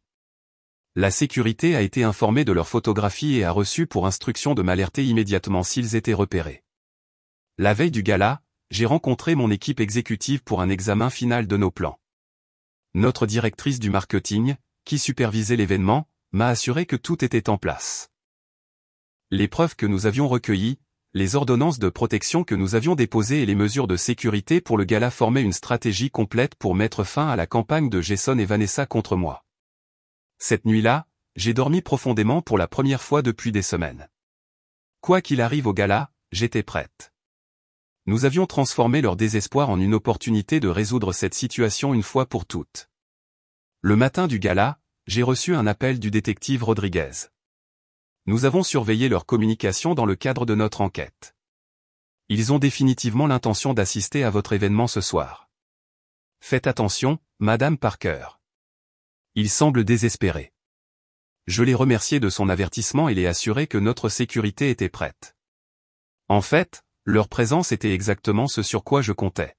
La sécurité a été informée de leur photographie et a reçu pour instruction de m'alerter immédiatement s'ils étaient repérés. La veille du gala, j'ai rencontré mon équipe exécutive pour un examen final de nos plans. Notre directrice du marketing, qui supervisait l'événement, m'a assuré que tout était en place. Les preuves que nous avions recueillies, les ordonnances de protection que nous avions déposées et les mesures de sécurité pour le gala formaient une stratégie complète pour mettre fin à la campagne de Jason et Vanessa contre moi. Cette nuit-là, j'ai dormi profondément pour la première fois depuis des semaines. Quoi qu'il arrive au gala, j'étais prête. Nous avions transformé leur désespoir en une opportunité de résoudre cette situation une fois pour toutes. Le matin du gala, j'ai reçu un appel du détective Rodriguez. Nous avons surveillé leur communication dans le cadre de notre enquête. Ils ont définitivement l'intention d'assister à votre événement ce soir. Faites attention, Madame Parker. Ils semblent désespérés. Je l'ai remercié de son avertissement et l'ai assuré que notre sécurité était prête. En fait, leur présence était exactement ce sur quoi je comptais.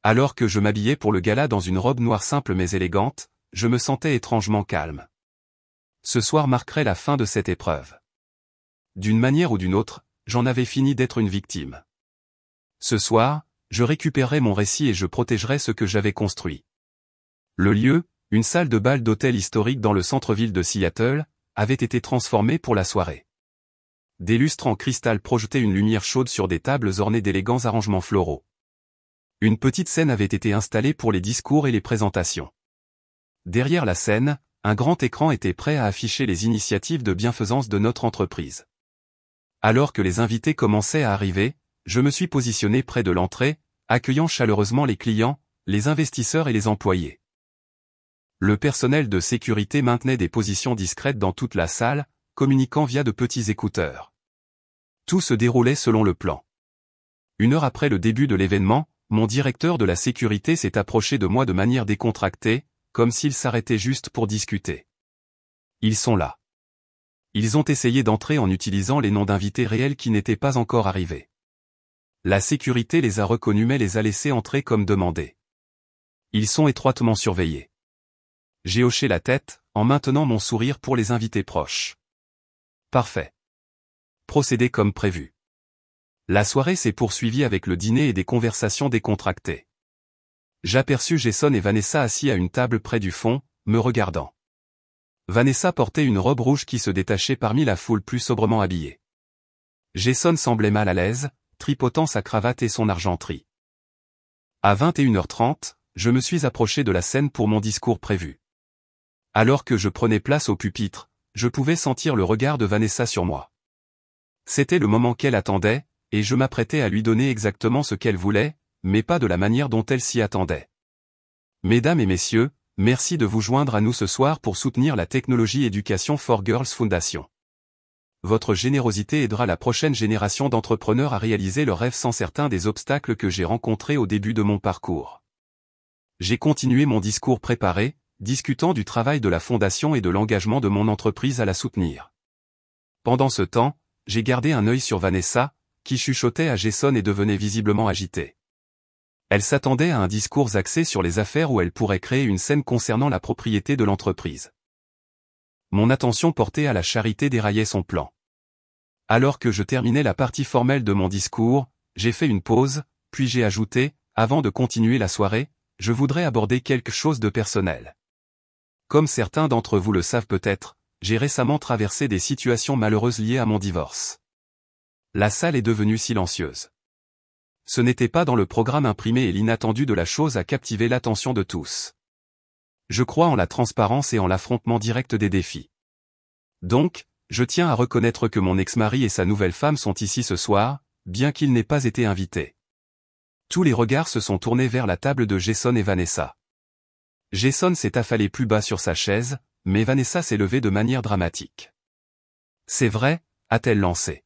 Alors que je m'habillais pour le gala dans une robe noire simple mais élégante, je me sentais étrangement calme. Ce soir marquerait la fin de cette épreuve. D'une manière ou d'une autre, j'en avais fini d'être une victime. Ce soir, je récupérerai mon récit et je protégerai ce que j'avais construit. Le lieu, une salle de bal d'hôtel historique dans le centre-ville de Seattle, avait été transformée pour la soirée. Des lustres en cristal projetaient une lumière chaude sur des tables ornées d'élégants arrangements floraux. Une petite scène avait été installée pour les discours et les présentations. Derrière la scène, un grand écran était prêt à afficher les initiatives de bienfaisance de notre entreprise. Alors que les invités commençaient à arriver, je me suis positionné près de l'entrée, accueillant chaleureusement les clients, les investisseurs et les employés. Le personnel de sécurité maintenait des positions discrètes dans toute la salle, communiquant via de petits écouteurs. Tout se déroulait selon le plan. 1 heure après le début de l'événement, mon directeur de la sécurité s'est approché de moi de manière décontractée, comme s'il s'arrêtait juste pour discuter. Ils sont là. Ils ont essayé d'entrer en utilisant les noms d'invités réels qui n'étaient pas encore arrivés. La sécurité les a reconnus mais les a laissés entrer comme demandé. Ils sont étroitement surveillés. J'ai hoché la tête, en maintenant mon sourire pour les invités proches. Parfait. Procédez comme prévu. La soirée s'est poursuivie avec le dîner et des conversations décontractées. J'aperçus Jason et Vanessa assis à une table près du fond, me regardant. Vanessa portait une robe rouge qui se détachait parmi la foule plus sobrement habillée. Jason semblait mal à l'aise, tripotant sa cravate et son argenterie. À 21h30, je me suis approché de la scène pour mon discours prévu. Alors que je prenais place au pupitre, je pouvais sentir le regard de Vanessa sur moi. C'était le moment qu'elle attendait, et je m'apprêtais à lui donner exactement ce qu'elle voulait, mais pas de la manière dont elle s'y attendait. Mesdames et messieurs, merci de vous joindre à nous ce soir pour soutenir la Technology Education for Girls Foundation. Votre générosité aidera la prochaine génération d'entrepreneurs à réaliser leurs rêves sans certains des obstacles que j'ai rencontrés au début de mon parcours. J'ai continué mon discours préparé, discutant du travail de la fondation et de l'engagement de mon entreprise à la soutenir. Pendant ce temps, j'ai gardé un œil sur Vanessa, qui chuchotait à Jason et devenait visiblement agitée. Elle s'attendait à un discours axé sur les affaires où elle pourrait créer une scène concernant la propriété de l'entreprise. Mon attention portée à la charité déraillait son plan. Alors que je terminais la partie formelle de mon discours, j'ai fait une pause, puis j'ai ajouté, avant de continuer la soirée, je voudrais aborder quelque chose de personnel. Comme certains d'entre vous le savent peut-être, j'ai récemment traversé des situations malheureuses liées à mon divorce. La salle est devenue silencieuse. Ce n'était pas dans le programme imprimé et l'inattendu de la chose a captivé l'attention de tous. Je crois en la transparence et en l'affrontement direct des défis. Donc, je tiens à reconnaître que mon ex-mari et sa nouvelle femme sont ici ce soir, bien qu'ils n'aient pas été invités. Tous les regards se sont tournés vers la table de Jason et Vanessa. Jason s'est affalé plus bas sur sa chaise, mais Vanessa s'est levée de manière dramatique. C'est vrai, a-t-elle lancé.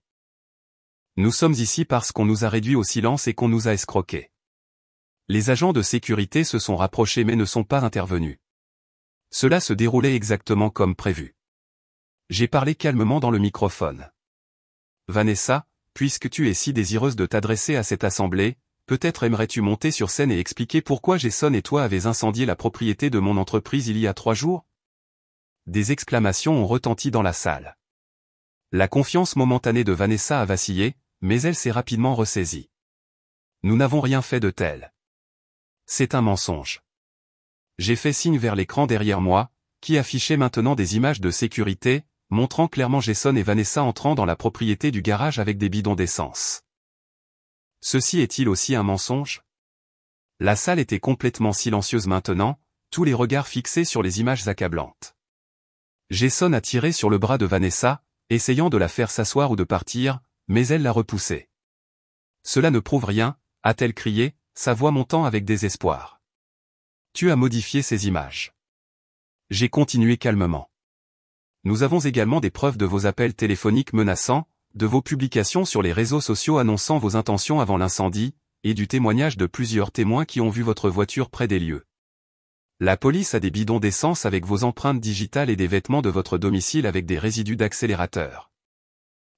Nous sommes ici parce qu'on nous a réduits au silence et qu'on nous a escroqués. Les agents de sécurité se sont rapprochés mais ne sont pas intervenus. Cela se déroulait exactement comme prévu. J'ai parlé calmement dans le microphone. Vanessa, puisque tu es si désireuse de t'adresser à cette assemblée, peut-être aimerais-tu monter sur scène et expliquer pourquoi Jason et toi avez incendié la propriété de mon entreprise il y a 3 jours? Des exclamations ont retenti dans la salle. La confiance momentanée de Vanessa a vacillé, mais elle s'est rapidement ressaisie. Nous n'avons rien fait de tel. C'est un mensonge. J'ai fait signe vers l'écran derrière moi, qui affichait maintenant des images de sécurité, montrant clairement Jason et Vanessa entrant dans la propriété du garage avec des bidons d'essence. Ceci est-il aussi un mensonge? La salle était complètement silencieuse maintenant, tous les regards fixés sur les images accablantes. Jason a tiré sur le bras de Vanessa, essayant de la faire s'asseoir ou de partir, mais elle l'a repoussé. Cela ne prouve rien, a-t-elle crié, sa voix montant avec désespoir. Tu as modifié ces images. J'ai continué calmement. Nous avons également des preuves de vos appels téléphoniques menaçants, de vos publications sur les réseaux sociaux annonçant vos intentions avant l'incendie, et du témoignage de plusieurs témoins qui ont vu votre voiture près des lieux. La police a des bidons d'essence avec vos empreintes digitales et des vêtements de votre domicile avec des résidus d'accélérateur.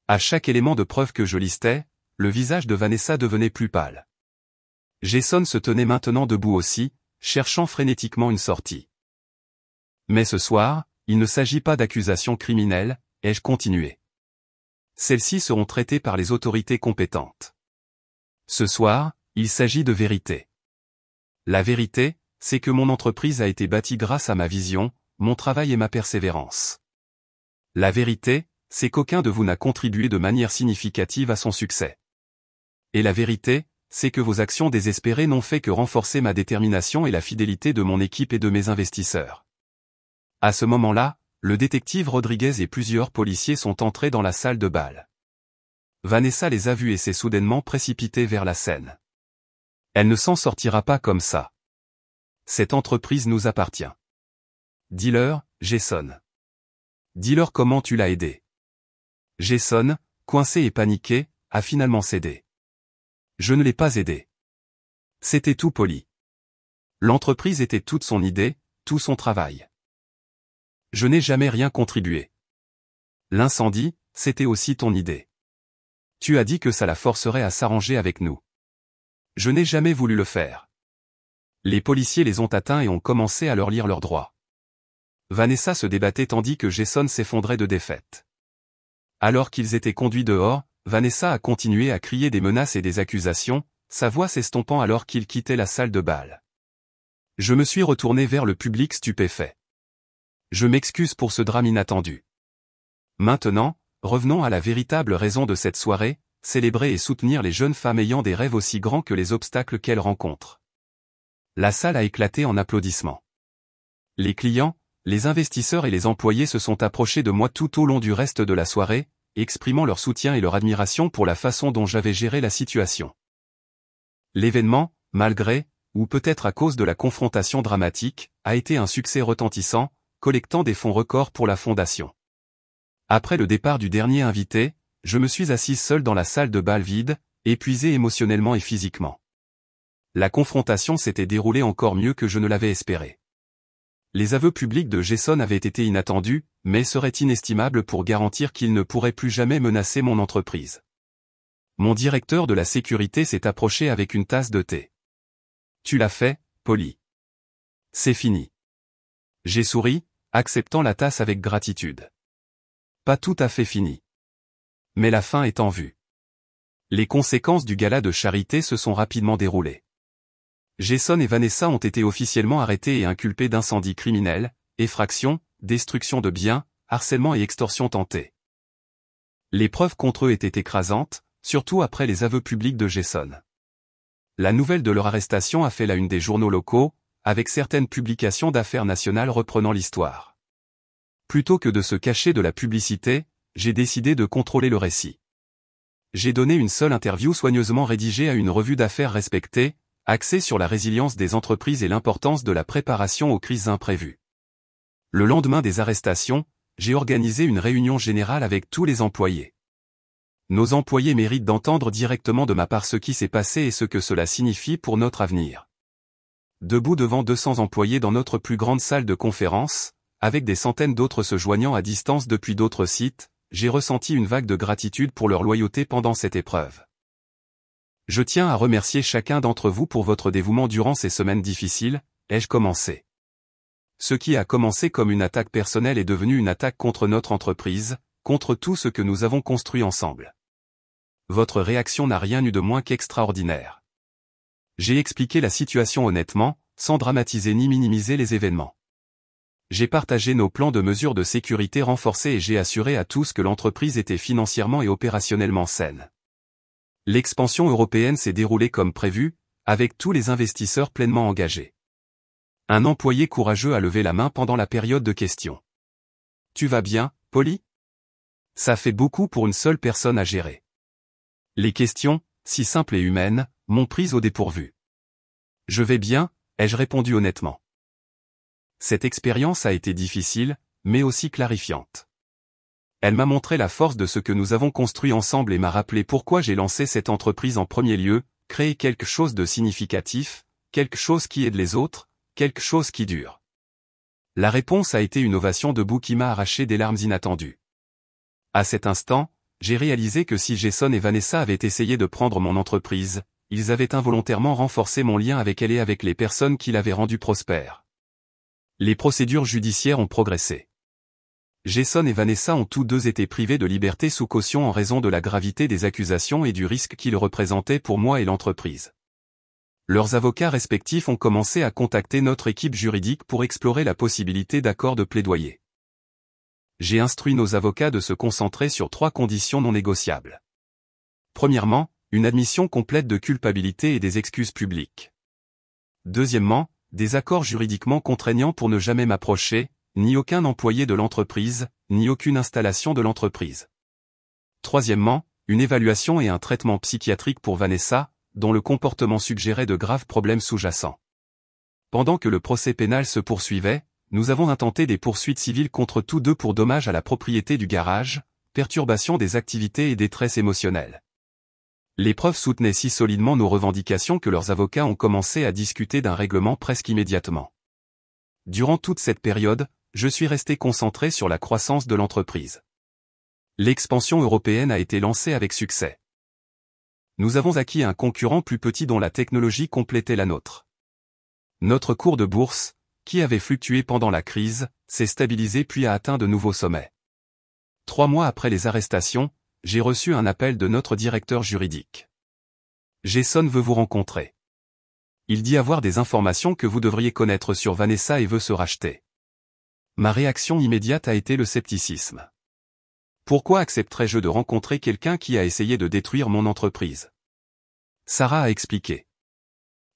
À chaque élément de preuve que je listais, le visage de Vanessa devenait plus pâle. Jason se tenait maintenant debout aussi, cherchant frénétiquement une sortie. Mais ce soir, il ne s'agit pas d'accusations criminelles, ai-je continué. Celles-ci seront traitées par les autorités compétentes. Ce soir, il s'agit de vérité. La vérité, c'est que mon entreprise a été bâtie grâce à ma vision, mon travail et ma persévérance. La vérité, c'est qu'aucun de vous n'a contribué de manière significative à son succès. Et la vérité, c'est que vos actions désespérées n'ont fait que renforcer ma détermination et la fidélité de mon équipe et de mes investisseurs. À ce moment-là, le détective Rodriguez et plusieurs policiers sont entrés dans la salle de bal. Vanessa les a vus et s'est soudainement précipitée vers la scène. Elle ne s'en sortira pas comme ça. Cette entreprise nous appartient. Dis-leur, Jason. Dis-leur comment tu l'as aidé. Jason, coincé et paniqué, a finalement cédé. Je ne l'ai pas aidé. C'était tout poli. L'entreprise était toute son idée, tout son travail. Je n'ai jamais rien contribué. L'incendie, c'était aussi ton idée. Tu as dit que ça la forcerait à s'arranger avec nous. Je n'ai jamais voulu le faire. Les policiers les ont atteints et ont commencé à leur lire leurs droits. Vanessa se débattait tandis que Jason s'effondrait de défaite. Alors qu'ils étaient conduits dehors, Vanessa a continué à crier des menaces et des accusations, sa voix s'estompant alors qu'ils quittaient la salle de bal. Je me suis retourné vers le public stupéfait. Je m'excuse pour ce drame inattendu. Maintenant, revenons à la véritable raison de cette soirée, célébrer et soutenir les jeunes femmes ayant des rêves aussi grands que les obstacles qu'elles rencontrent. La salle a éclaté en applaudissements. Les clients, les investisseurs et les employés se sont approchés de moi tout au long du reste de la soirée, exprimant leur soutien et leur admiration pour la façon dont j'avais géré la situation. L'événement, malgré, ou peut-être à cause de la confrontation dramatique, a été un succès retentissant, collectant des fonds records pour la fondation. Après le départ du dernier invité, je me suis assise seule dans la salle de bal vide, épuisée émotionnellement et physiquement. La confrontation s'était déroulée encore mieux que je ne l'avais espéré. Les aveux publics de Jason avaient été inattendus, mais seraient inestimables pour garantir qu'il ne pourrait plus jamais menacer mon entreprise. Mon directeur de la sécurité s'est approché avec une tasse de thé. Tu l'as fait, Polly. C'est fini. J'ai souri, acceptant la tasse avec gratitude. Pas tout à fait fini. Mais la fin est en vue. Les conséquences du gala de charité se sont rapidement déroulées. Jason et Vanessa ont été officiellement arrêtés et inculpés d'incendie criminel, effraction, destruction de biens, harcèlement et extorsion tentée. Les preuves contre eux étaient écrasantes, surtout après les aveux publics de Jason. La nouvelle de leur arrestation a fait la une des journaux locaux, avec certaines publications d'affaires nationales reprenant l'histoire. Plutôt que de se cacher de la publicité, j'ai décidé de contrôler le récit. J'ai donné une seule interview soigneusement rédigée à une revue d'affaires respectée, axée sur la résilience des entreprises et l'importance de la préparation aux crises imprévues. Le lendemain des arrestations, j'ai organisé une réunion générale avec tous les employés. Nos employés méritent d'entendre directement de ma part ce qui s'est passé et ce que cela signifie pour notre avenir. Debout devant 200 employés dans notre plus grande salle de conférence, avec des centaines d'autres se joignant à distance depuis d'autres sites, j'ai ressenti une vague de gratitude pour leur loyauté pendant cette épreuve. Je tiens à remercier chacun d'entre vous pour votre dévouement durant ces semaines difficiles, ai-je commencé. Ce qui a commencé comme une attaque personnelle est devenu une attaque contre notre entreprise, contre tout ce que nous avons construit ensemble. Votre réaction n'a rien eu de moins qu'extraordinaire. J'ai expliqué la situation honnêtement, sans dramatiser ni minimiser les événements. J'ai partagé nos plans de mesures de sécurité renforcés et j'ai assuré à tous que l'entreprise était financièrement et opérationnellement saine. L'expansion européenne s'est déroulée comme prévu, avec tous les investisseurs pleinement engagés. Un employé courageux a levé la main pendant la période de questions. Tu vas bien, Polly? Ça fait beaucoup pour une seule personne à gérer. Les questions, si simples et humaines, m'ont prise au dépourvu. Je vais bien, ai-je répondu honnêtement. Cette expérience a été difficile, mais aussi clarifiante. Elle m'a montré la force de ce que nous avons construit ensemble et m'a rappelé pourquoi j'ai lancé cette entreprise en premier lieu, créer quelque chose de significatif, quelque chose qui aide les autres, quelque chose qui dure. La réponse a été une ovation debout qui m'a arraché des larmes inattendues. À cet instant, j'ai réalisé que si Jason et Vanessa avaient essayé de prendre mon entreprise, ils avaient involontairement renforcé mon lien avec elle et avec les personnes qui l'avaient rendue prospère. Les procédures judiciaires ont progressé. Jason et Vanessa ont tous deux été privés de liberté sous caution en raison de la gravité des accusations et du risque qu'ils représentaient pour moi et l'entreprise. Leurs avocats respectifs ont commencé à contacter notre équipe juridique pour explorer la possibilité d'accords de plaidoyer. J'ai instruit nos avocats de se concentrer sur 3 conditions non négociables. Premièrement, une admission complète de culpabilité et des excuses publiques. Deuxièmement, des accords juridiquement contraignants pour ne jamais m'approcher, ni aucun employé de l'entreprise, ni aucune installation de l'entreprise. Troisièmement, une évaluation et un traitement psychiatrique pour Vanessa, dont le comportement suggérait de graves problèmes sous-jacents. Pendant que le procès pénal se poursuivait, nous avons intenté des poursuites civiles contre tous deux pour dommages à la propriété du garage, perturbation des activités et détresse émotionnelle. Les preuves soutenaient si solidement nos revendications que leurs avocats ont commencé à discuter d'un règlement presque immédiatement. Durant toute cette période, je suis resté concentré sur la croissance de l'entreprise. L'expansion européenne a été lancée avec succès. Nous avons acquis un concurrent plus petit dont la technologie complétait la nôtre. Notre cours de bourse, qui avait fluctué pendant la crise, s'est stabilisé puis a atteint de nouveaux sommets. 3 mois après les arrestations, j'ai reçu un appel de notre directeur juridique. Jason veut vous rencontrer. Il dit avoir des informations que vous devriez connaître sur Vanessa et veut se racheter. Ma réaction immédiate a été le scepticisme. Pourquoi accepterais-je de rencontrer quelqu'un qui a essayé de détruire mon entreprise? Sarah a expliqué.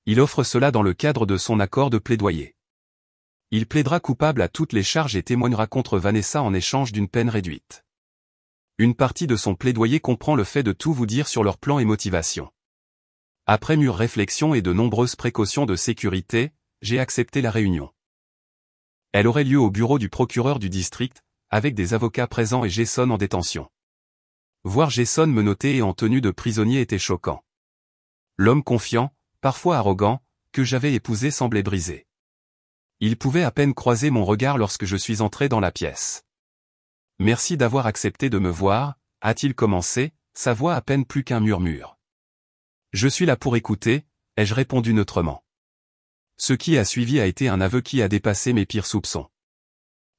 Il offre cela dans le cadre de son accord de plaidoyer. Il plaidera coupable à toutes les charges et témoignera contre Vanessa en échange d'une peine réduite. Une partie de son plaidoyer comprend le fait de tout vous dire sur leur plan et motivation. Après mûre réflexion et de nombreuses précautions de sécurité, j'ai accepté la réunion. Elle aurait lieu au bureau du procureur du district, avec des avocats présents et Jason en détention. Voir Jason menotté et en tenue de prisonnier était choquant. L'homme confiant, parfois arrogant, que j'avais épousé semblait brisé. Il pouvait à peine croiser mon regard lorsque je suis entré dans la pièce. « Merci d'avoir accepté de me voir », a-t-il commencé, sa voix à peine plus qu'un murmure. « Je suis là pour écouter », ai-je répondu neutrement. Ce qui a suivi a été un aveu qui a dépassé mes pires soupçons.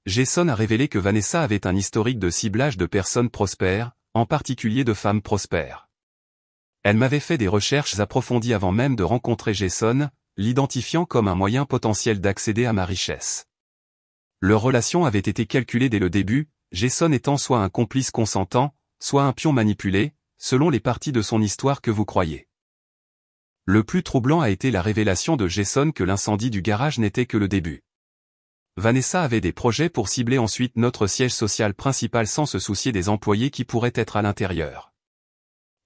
Jason a révélé que Vanessa avait un historique de ciblage de personnes prospères, en particulier de femmes prospères. Elle m'avait fait des recherches approfondies avant même de rencontrer Jason, l'identifiant comme un moyen potentiel d'accéder à ma richesse. Leur relation avait été calculée dès le début, Jason étant soit un complice consentant, soit un pion manipulé, selon les parties de son histoire que vous croyez. Le plus troublant a été la révélation de Jason que l'incendie du garage n'était que le début. Vanessa avait des projets pour cibler ensuite notre siège social principal sans se soucier des employés qui pourraient être à l'intérieur.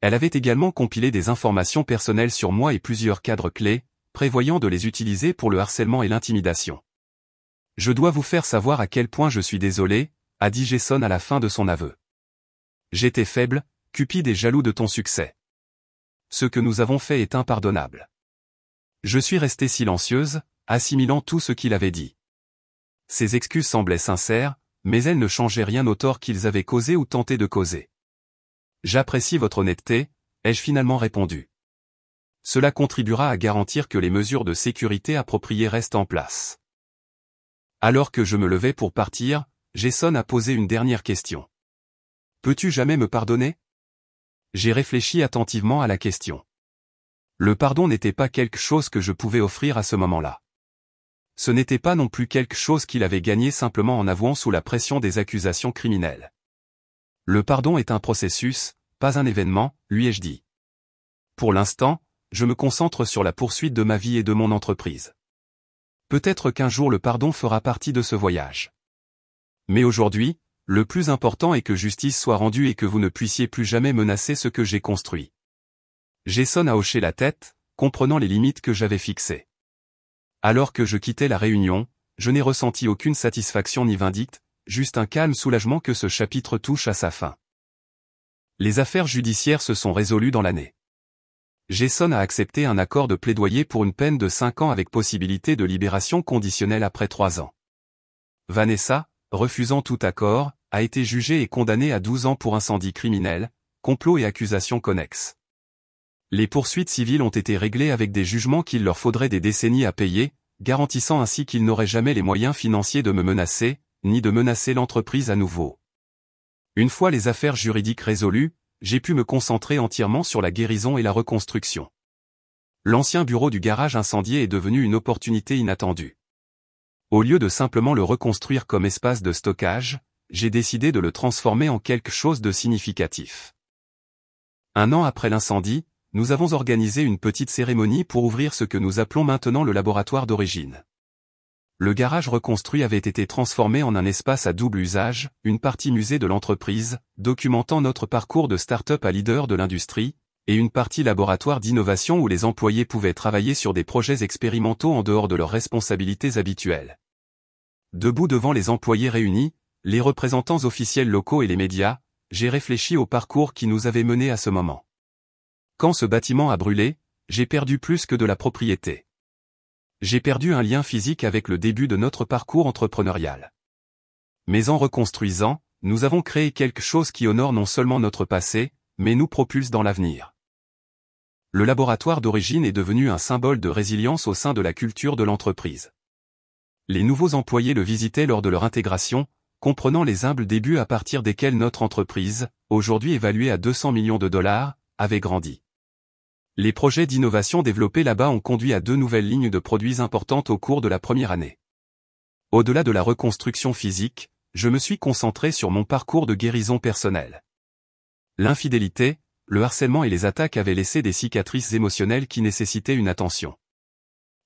Elle avait également compilé des informations personnelles sur moi et plusieurs cadres clés, prévoyant de les utiliser pour le harcèlement et l'intimidation. « Je dois vous faire savoir à quel point je suis désolé », a dit Jason à la fin de son aveu. « J'étais faible, cupide et jaloux de ton succès. Ce que nous avons fait est impardonnable. » Je suis restée silencieuse, assimilant tout ce qu'il avait dit. Ses excuses semblaient sincères, mais elles ne changeaient rien au tort qu'ils avaient causé ou tenté de causer. « J'apprécie votre honnêteté », ai-je finalement répondu. Cela contribuera à garantir que les mesures de sécurité appropriées restent en place. Alors que je me levais pour partir, Jason a posé une dernière question. « Peux-tu jamais me pardonner ?» J'ai réfléchi attentivement à la question. Le pardon n'était pas quelque chose que je pouvais offrir à ce moment-là. Ce n'était pas non plus quelque chose qu'il avait gagné simplement en avouant sous la pression des accusations criminelles. Le pardon est un processus, pas un événement, lui ai-je dit. Pour l'instant, je me concentre sur la poursuite de ma vie et de mon entreprise. Peut-être qu'un jour le pardon fera partie de ce voyage. Mais aujourd'hui, le plus important est que justice soit rendue et que vous ne puissiez plus jamais menacer ce que j'ai construit. Jason a hoché la tête, comprenant les limites que j'avais fixées. Alors que je quittais la réunion, je n'ai ressenti aucune satisfaction ni vindicte, juste un calme soulagement que ce chapitre touche à sa fin. Les affaires judiciaires se sont résolues dans l'année. Jason a accepté un accord de plaidoyer pour une peine de 5 ans avec possibilité de libération conditionnelle après 3 ans. Vanessa, refusant tout accord, a été jugée et condamnée à 12 ans pour incendie criminel, complot et accusations connexes. Les poursuites civiles ont été réglées avec des jugements qu'il leur faudrait des décennies à payer, garantissant ainsi qu'ils n'auraient jamais les moyens financiers de me menacer, ni de menacer l'entreprise à nouveau. Une fois les affaires juridiques résolues, j'ai pu me concentrer entièrement sur la guérison et la reconstruction. L'ancien bureau du garage incendié est devenu une opportunité inattendue. Au lieu de simplement le reconstruire comme espace de stockage, j'ai décidé de le transformer en quelque chose de significatif. 1 an après l'incendie, nous avons organisé une petite cérémonie pour ouvrir ce que nous appelons maintenant le laboratoire d'origine. Le garage reconstruit avait été transformé en un espace à double usage, une partie musée de l'entreprise, documentant notre parcours de start-up à leader de l'industrie, et une partie laboratoire d'innovation où les employés pouvaient travailler sur des projets expérimentaux en dehors de leurs responsabilités habituelles. Debout devant les employés réunis, les représentants officiels locaux et les médias, j'ai réfléchi au parcours qui nous avait menés à ce moment. Quand ce bâtiment a brûlé, j'ai perdu plus que de la propriété. J'ai perdu un lien physique avec le début de notre parcours entrepreneurial. Mais en reconstruisant, nous avons créé quelque chose qui honore non seulement notre passé, mais nous propulse dans l'avenir. Le laboratoire d'origine est devenu un symbole de résilience au sein de la culture de l'entreprise. Les nouveaux employés le visitaient lors de leur intégration, comprenant les humbles débuts à partir desquels notre entreprise, aujourd'hui évaluée à 200 millions de dollars, avait grandi. Les projets d'innovation développés là-bas ont conduit à 2 nouvelles lignes de produits importantes au cours de la première année. Au-delà de la reconstruction physique, je me suis concentré sur mon parcours de guérison personnelle. L'infidélité, le harcèlement et les attaques avaient laissé des cicatrices émotionnelles qui nécessitaient une attention.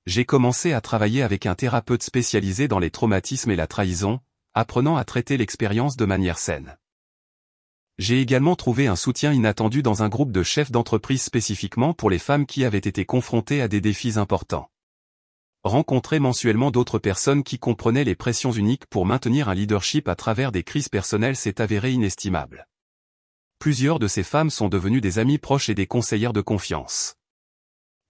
J'ai commencé à travailler avec un thérapeute spécialisé dans les traumatismes et la trahison, apprenant à traiter l'expérience de manière saine. J'ai également trouvé un soutien inattendu dans un groupe de chefs d'entreprise spécifiquement pour les femmes qui avaient été confrontées à des défis importants. Rencontrer mensuellement d'autres personnes qui comprenaient les pressions uniques pour maintenir un leadership à travers des crises personnelles s'est avéré inestimable. Plusieurs de ces femmes sont devenues des amies proches et des conseillères de confiance.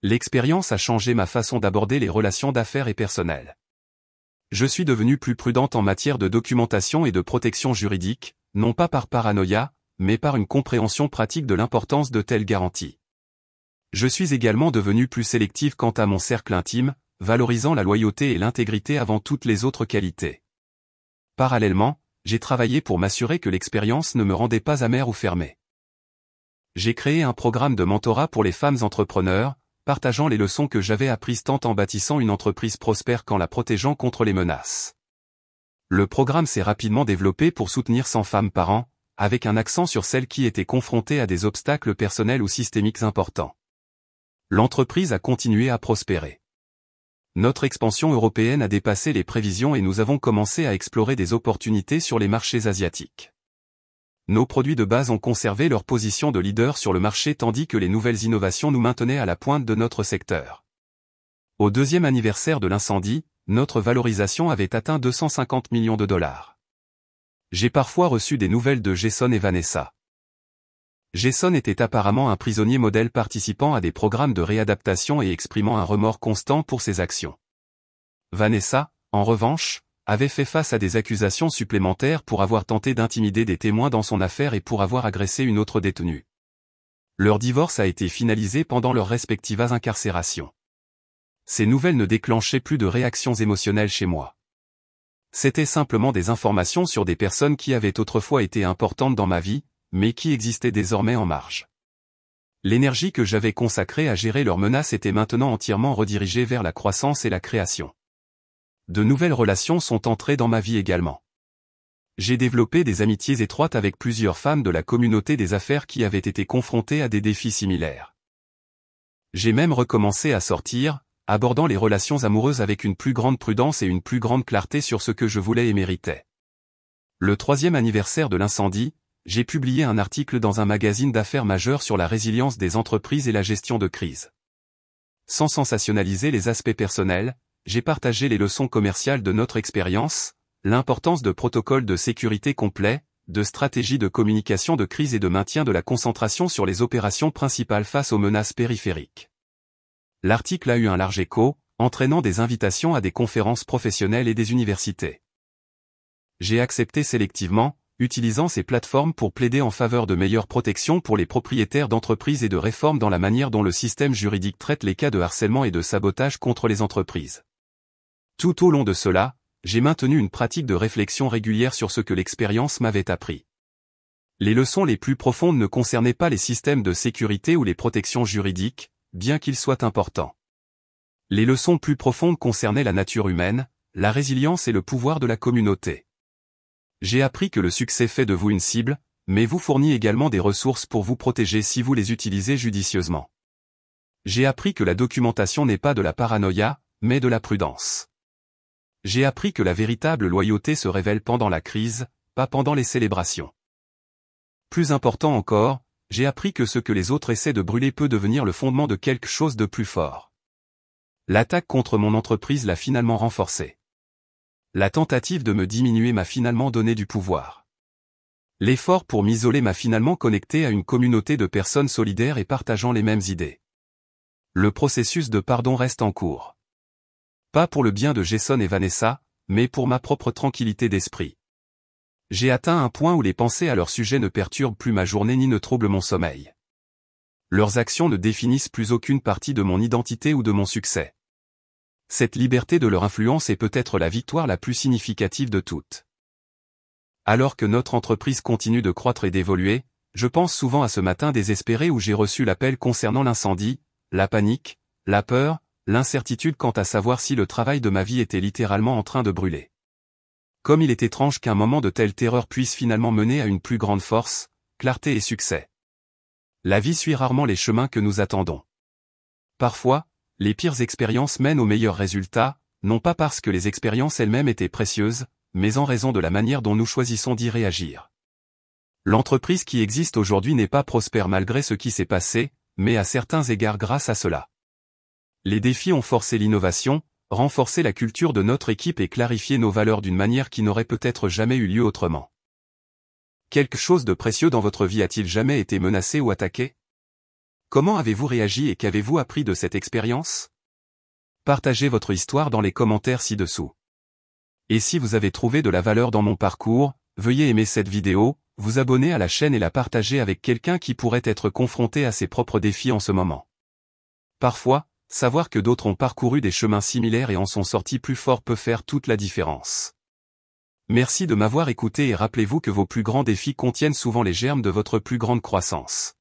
L'expérience a changé ma façon d'aborder les relations d'affaires et personnelles. Je suis devenue plus prudente en matière de documentation et de protection juridique, non pas par paranoïa, mais par une compréhension pratique de l'importance de telles garanties. Je suis également devenue plus sélective quant à mon cercle intime, valorisant la loyauté et l'intégrité avant toutes les autres qualités. Parallèlement, j'ai travaillé pour m'assurer que l'expérience ne me rendait pas amère ou fermée. J'ai créé un programme de mentorat pour les femmes entrepreneurs, partageant les leçons que j'avais apprises tant en bâtissant une entreprise prospère qu'en la protégeant contre les menaces. Le programme s'est rapidement développé pour soutenir 100 femmes par an, avec un accent sur celles qui étaient confrontées à des obstacles personnels ou systémiques importants. L'entreprise a continué à prospérer. Notre expansion européenne a dépassé les prévisions et nous avons commencé à explorer des opportunités sur les marchés asiatiques. Nos produits de base ont conservé leur position de leader sur le marché tandis que les nouvelles innovations nous maintenaient à la pointe de notre secteur. Au deuxième anniversaire de l'incendie, notre valorisation avait atteint 250 millions de dollars. J'ai parfois reçu des nouvelles de Jason et Vanessa. Jason était apparemment un prisonnier modèle participant à des programmes de réadaptation et exprimant un remords constant pour ses actions. Vanessa, en revanche, avait fait face à des accusations supplémentaires pour avoir tenté d'intimider des témoins dans son affaire et pour avoir agressé une autre détenue. Leur divorce a été finalisé pendant leurs respectives incarcérations. Ces nouvelles ne déclenchaient plus de réactions émotionnelles chez moi. C'étaient simplement des informations sur des personnes qui avaient autrefois été importantes dans ma vie, mais qui existaient désormais en marge. L'énergie que j'avais consacrée à gérer leurs menaces était maintenant entièrement redirigée vers la croissance et la création. De nouvelles relations sont entrées dans ma vie également. J'ai développé des amitiés étroites avec plusieurs femmes de la communauté des affaires qui avaient été confrontées à des défis similaires. J'ai même recommencé à sortir, abordant les relations amoureuses avec une plus grande prudence et une plus grande clarté sur ce que je voulais et méritais. Le 3e anniversaire de l'incendie, j'ai publié un article dans un magazine d'affaires majeur sur la résilience des entreprises et la gestion de crise. Sans sensationnaliser les aspects personnels, j'ai partagé les leçons commerciales de notre expérience, l'importance de protocoles de sécurité complets, de stratégies de communication de crise et de maintien de la concentration sur les opérations principales face aux menaces périphériques. L'article a eu un large écho, entraînant des invitations à des conférences professionnelles et des universités. J'ai accepté sélectivement, utilisant ces plateformes pour plaider en faveur de meilleures protections pour les propriétaires d'entreprises et de réformes dans la manière dont le système juridique traite les cas de harcèlement et de sabotage contre les entreprises. Tout au long de cela, j'ai maintenu une pratique de réflexion régulière sur ce que l'expérience m'avait appris. Les leçons les plus profondes ne concernaient pas les systèmes de sécurité ou les protections juridiques, bien qu'ils soient importants. Les leçons plus profondes concernaient la nature humaine, la résilience et le pouvoir de la communauté. J'ai appris que le succès fait de vous une cible, mais vous fournit également des ressources pour vous protéger si vous les utilisez judicieusement. J'ai appris que la documentation n'est pas de la paranoïa, mais de la prudence. J'ai appris que la véritable loyauté se révèle pendant la crise, pas pendant les célébrations. Plus important encore, j'ai appris que ce que les autres essaient de brûler peut devenir le fondement de quelque chose de plus fort. L'attaque contre mon entreprise l'a finalement renforcée. La tentative de me diminuer m'a finalement donné du pouvoir. L'effort pour m'isoler m'a finalement connecté à une communauté de personnes solidaires et partageant les mêmes idées. Le processus de pardon reste en cours. Pas pour le bien de Jason et Vanessa, mais pour ma propre tranquillité d'esprit. J'ai atteint un point où les pensées à leur sujet ne perturbent plus ma journée ni ne troublent mon sommeil. Leurs actions ne définissent plus aucune partie de mon identité ou de mon succès. Cette liberté de leur influence est peut-être la victoire la plus significative de toutes. Alors que notre entreprise continue de croître et d'évoluer, je pense souvent à ce matin désespéré où j'ai reçu l'appel concernant l'incendie, la panique, la peur, l'incertitude quant à savoir si le travail de ma vie était littéralement en train de brûler. Comme il est étrange qu'un moment de telle terreur puisse finalement mener à une plus grande force, clarté et succès. La vie suit rarement les chemins que nous attendons. Parfois, les pires expériences mènent aux meilleurs résultats, non pas parce que les expériences elles-mêmes étaient précieuses, mais en raison de la manière dont nous choisissons d'y réagir. L'entreprise qui existe aujourd'hui n'est pas prospère malgré ce qui s'est passé, mais à certains égards grâce à cela. Les défis ont forcé l'innovation, renforcé la culture de notre équipe et clarifié nos valeurs d'une manière qui n'aurait peut-être jamais eu lieu autrement. Quelque chose de précieux dans votre vie a-t-il jamais été menacé ou attaqué? Comment avez-vous réagi et qu'avez-vous appris de cette expérience? Partagez votre histoire dans les commentaires ci-dessous. Et si vous avez trouvé de la valeur dans mon parcours, veuillez aimer cette vidéo, vous abonner à la chaîne et la partager avec quelqu'un qui pourrait être confronté à ses propres défis en ce moment. Parfois, savoir que d'autres ont parcouru des chemins similaires et en sont sortis plus forts peut faire toute la différence. Merci de m'avoir écouté et rappelez-vous que vos plus grands défis contiennent souvent les germes de votre plus grande croissance.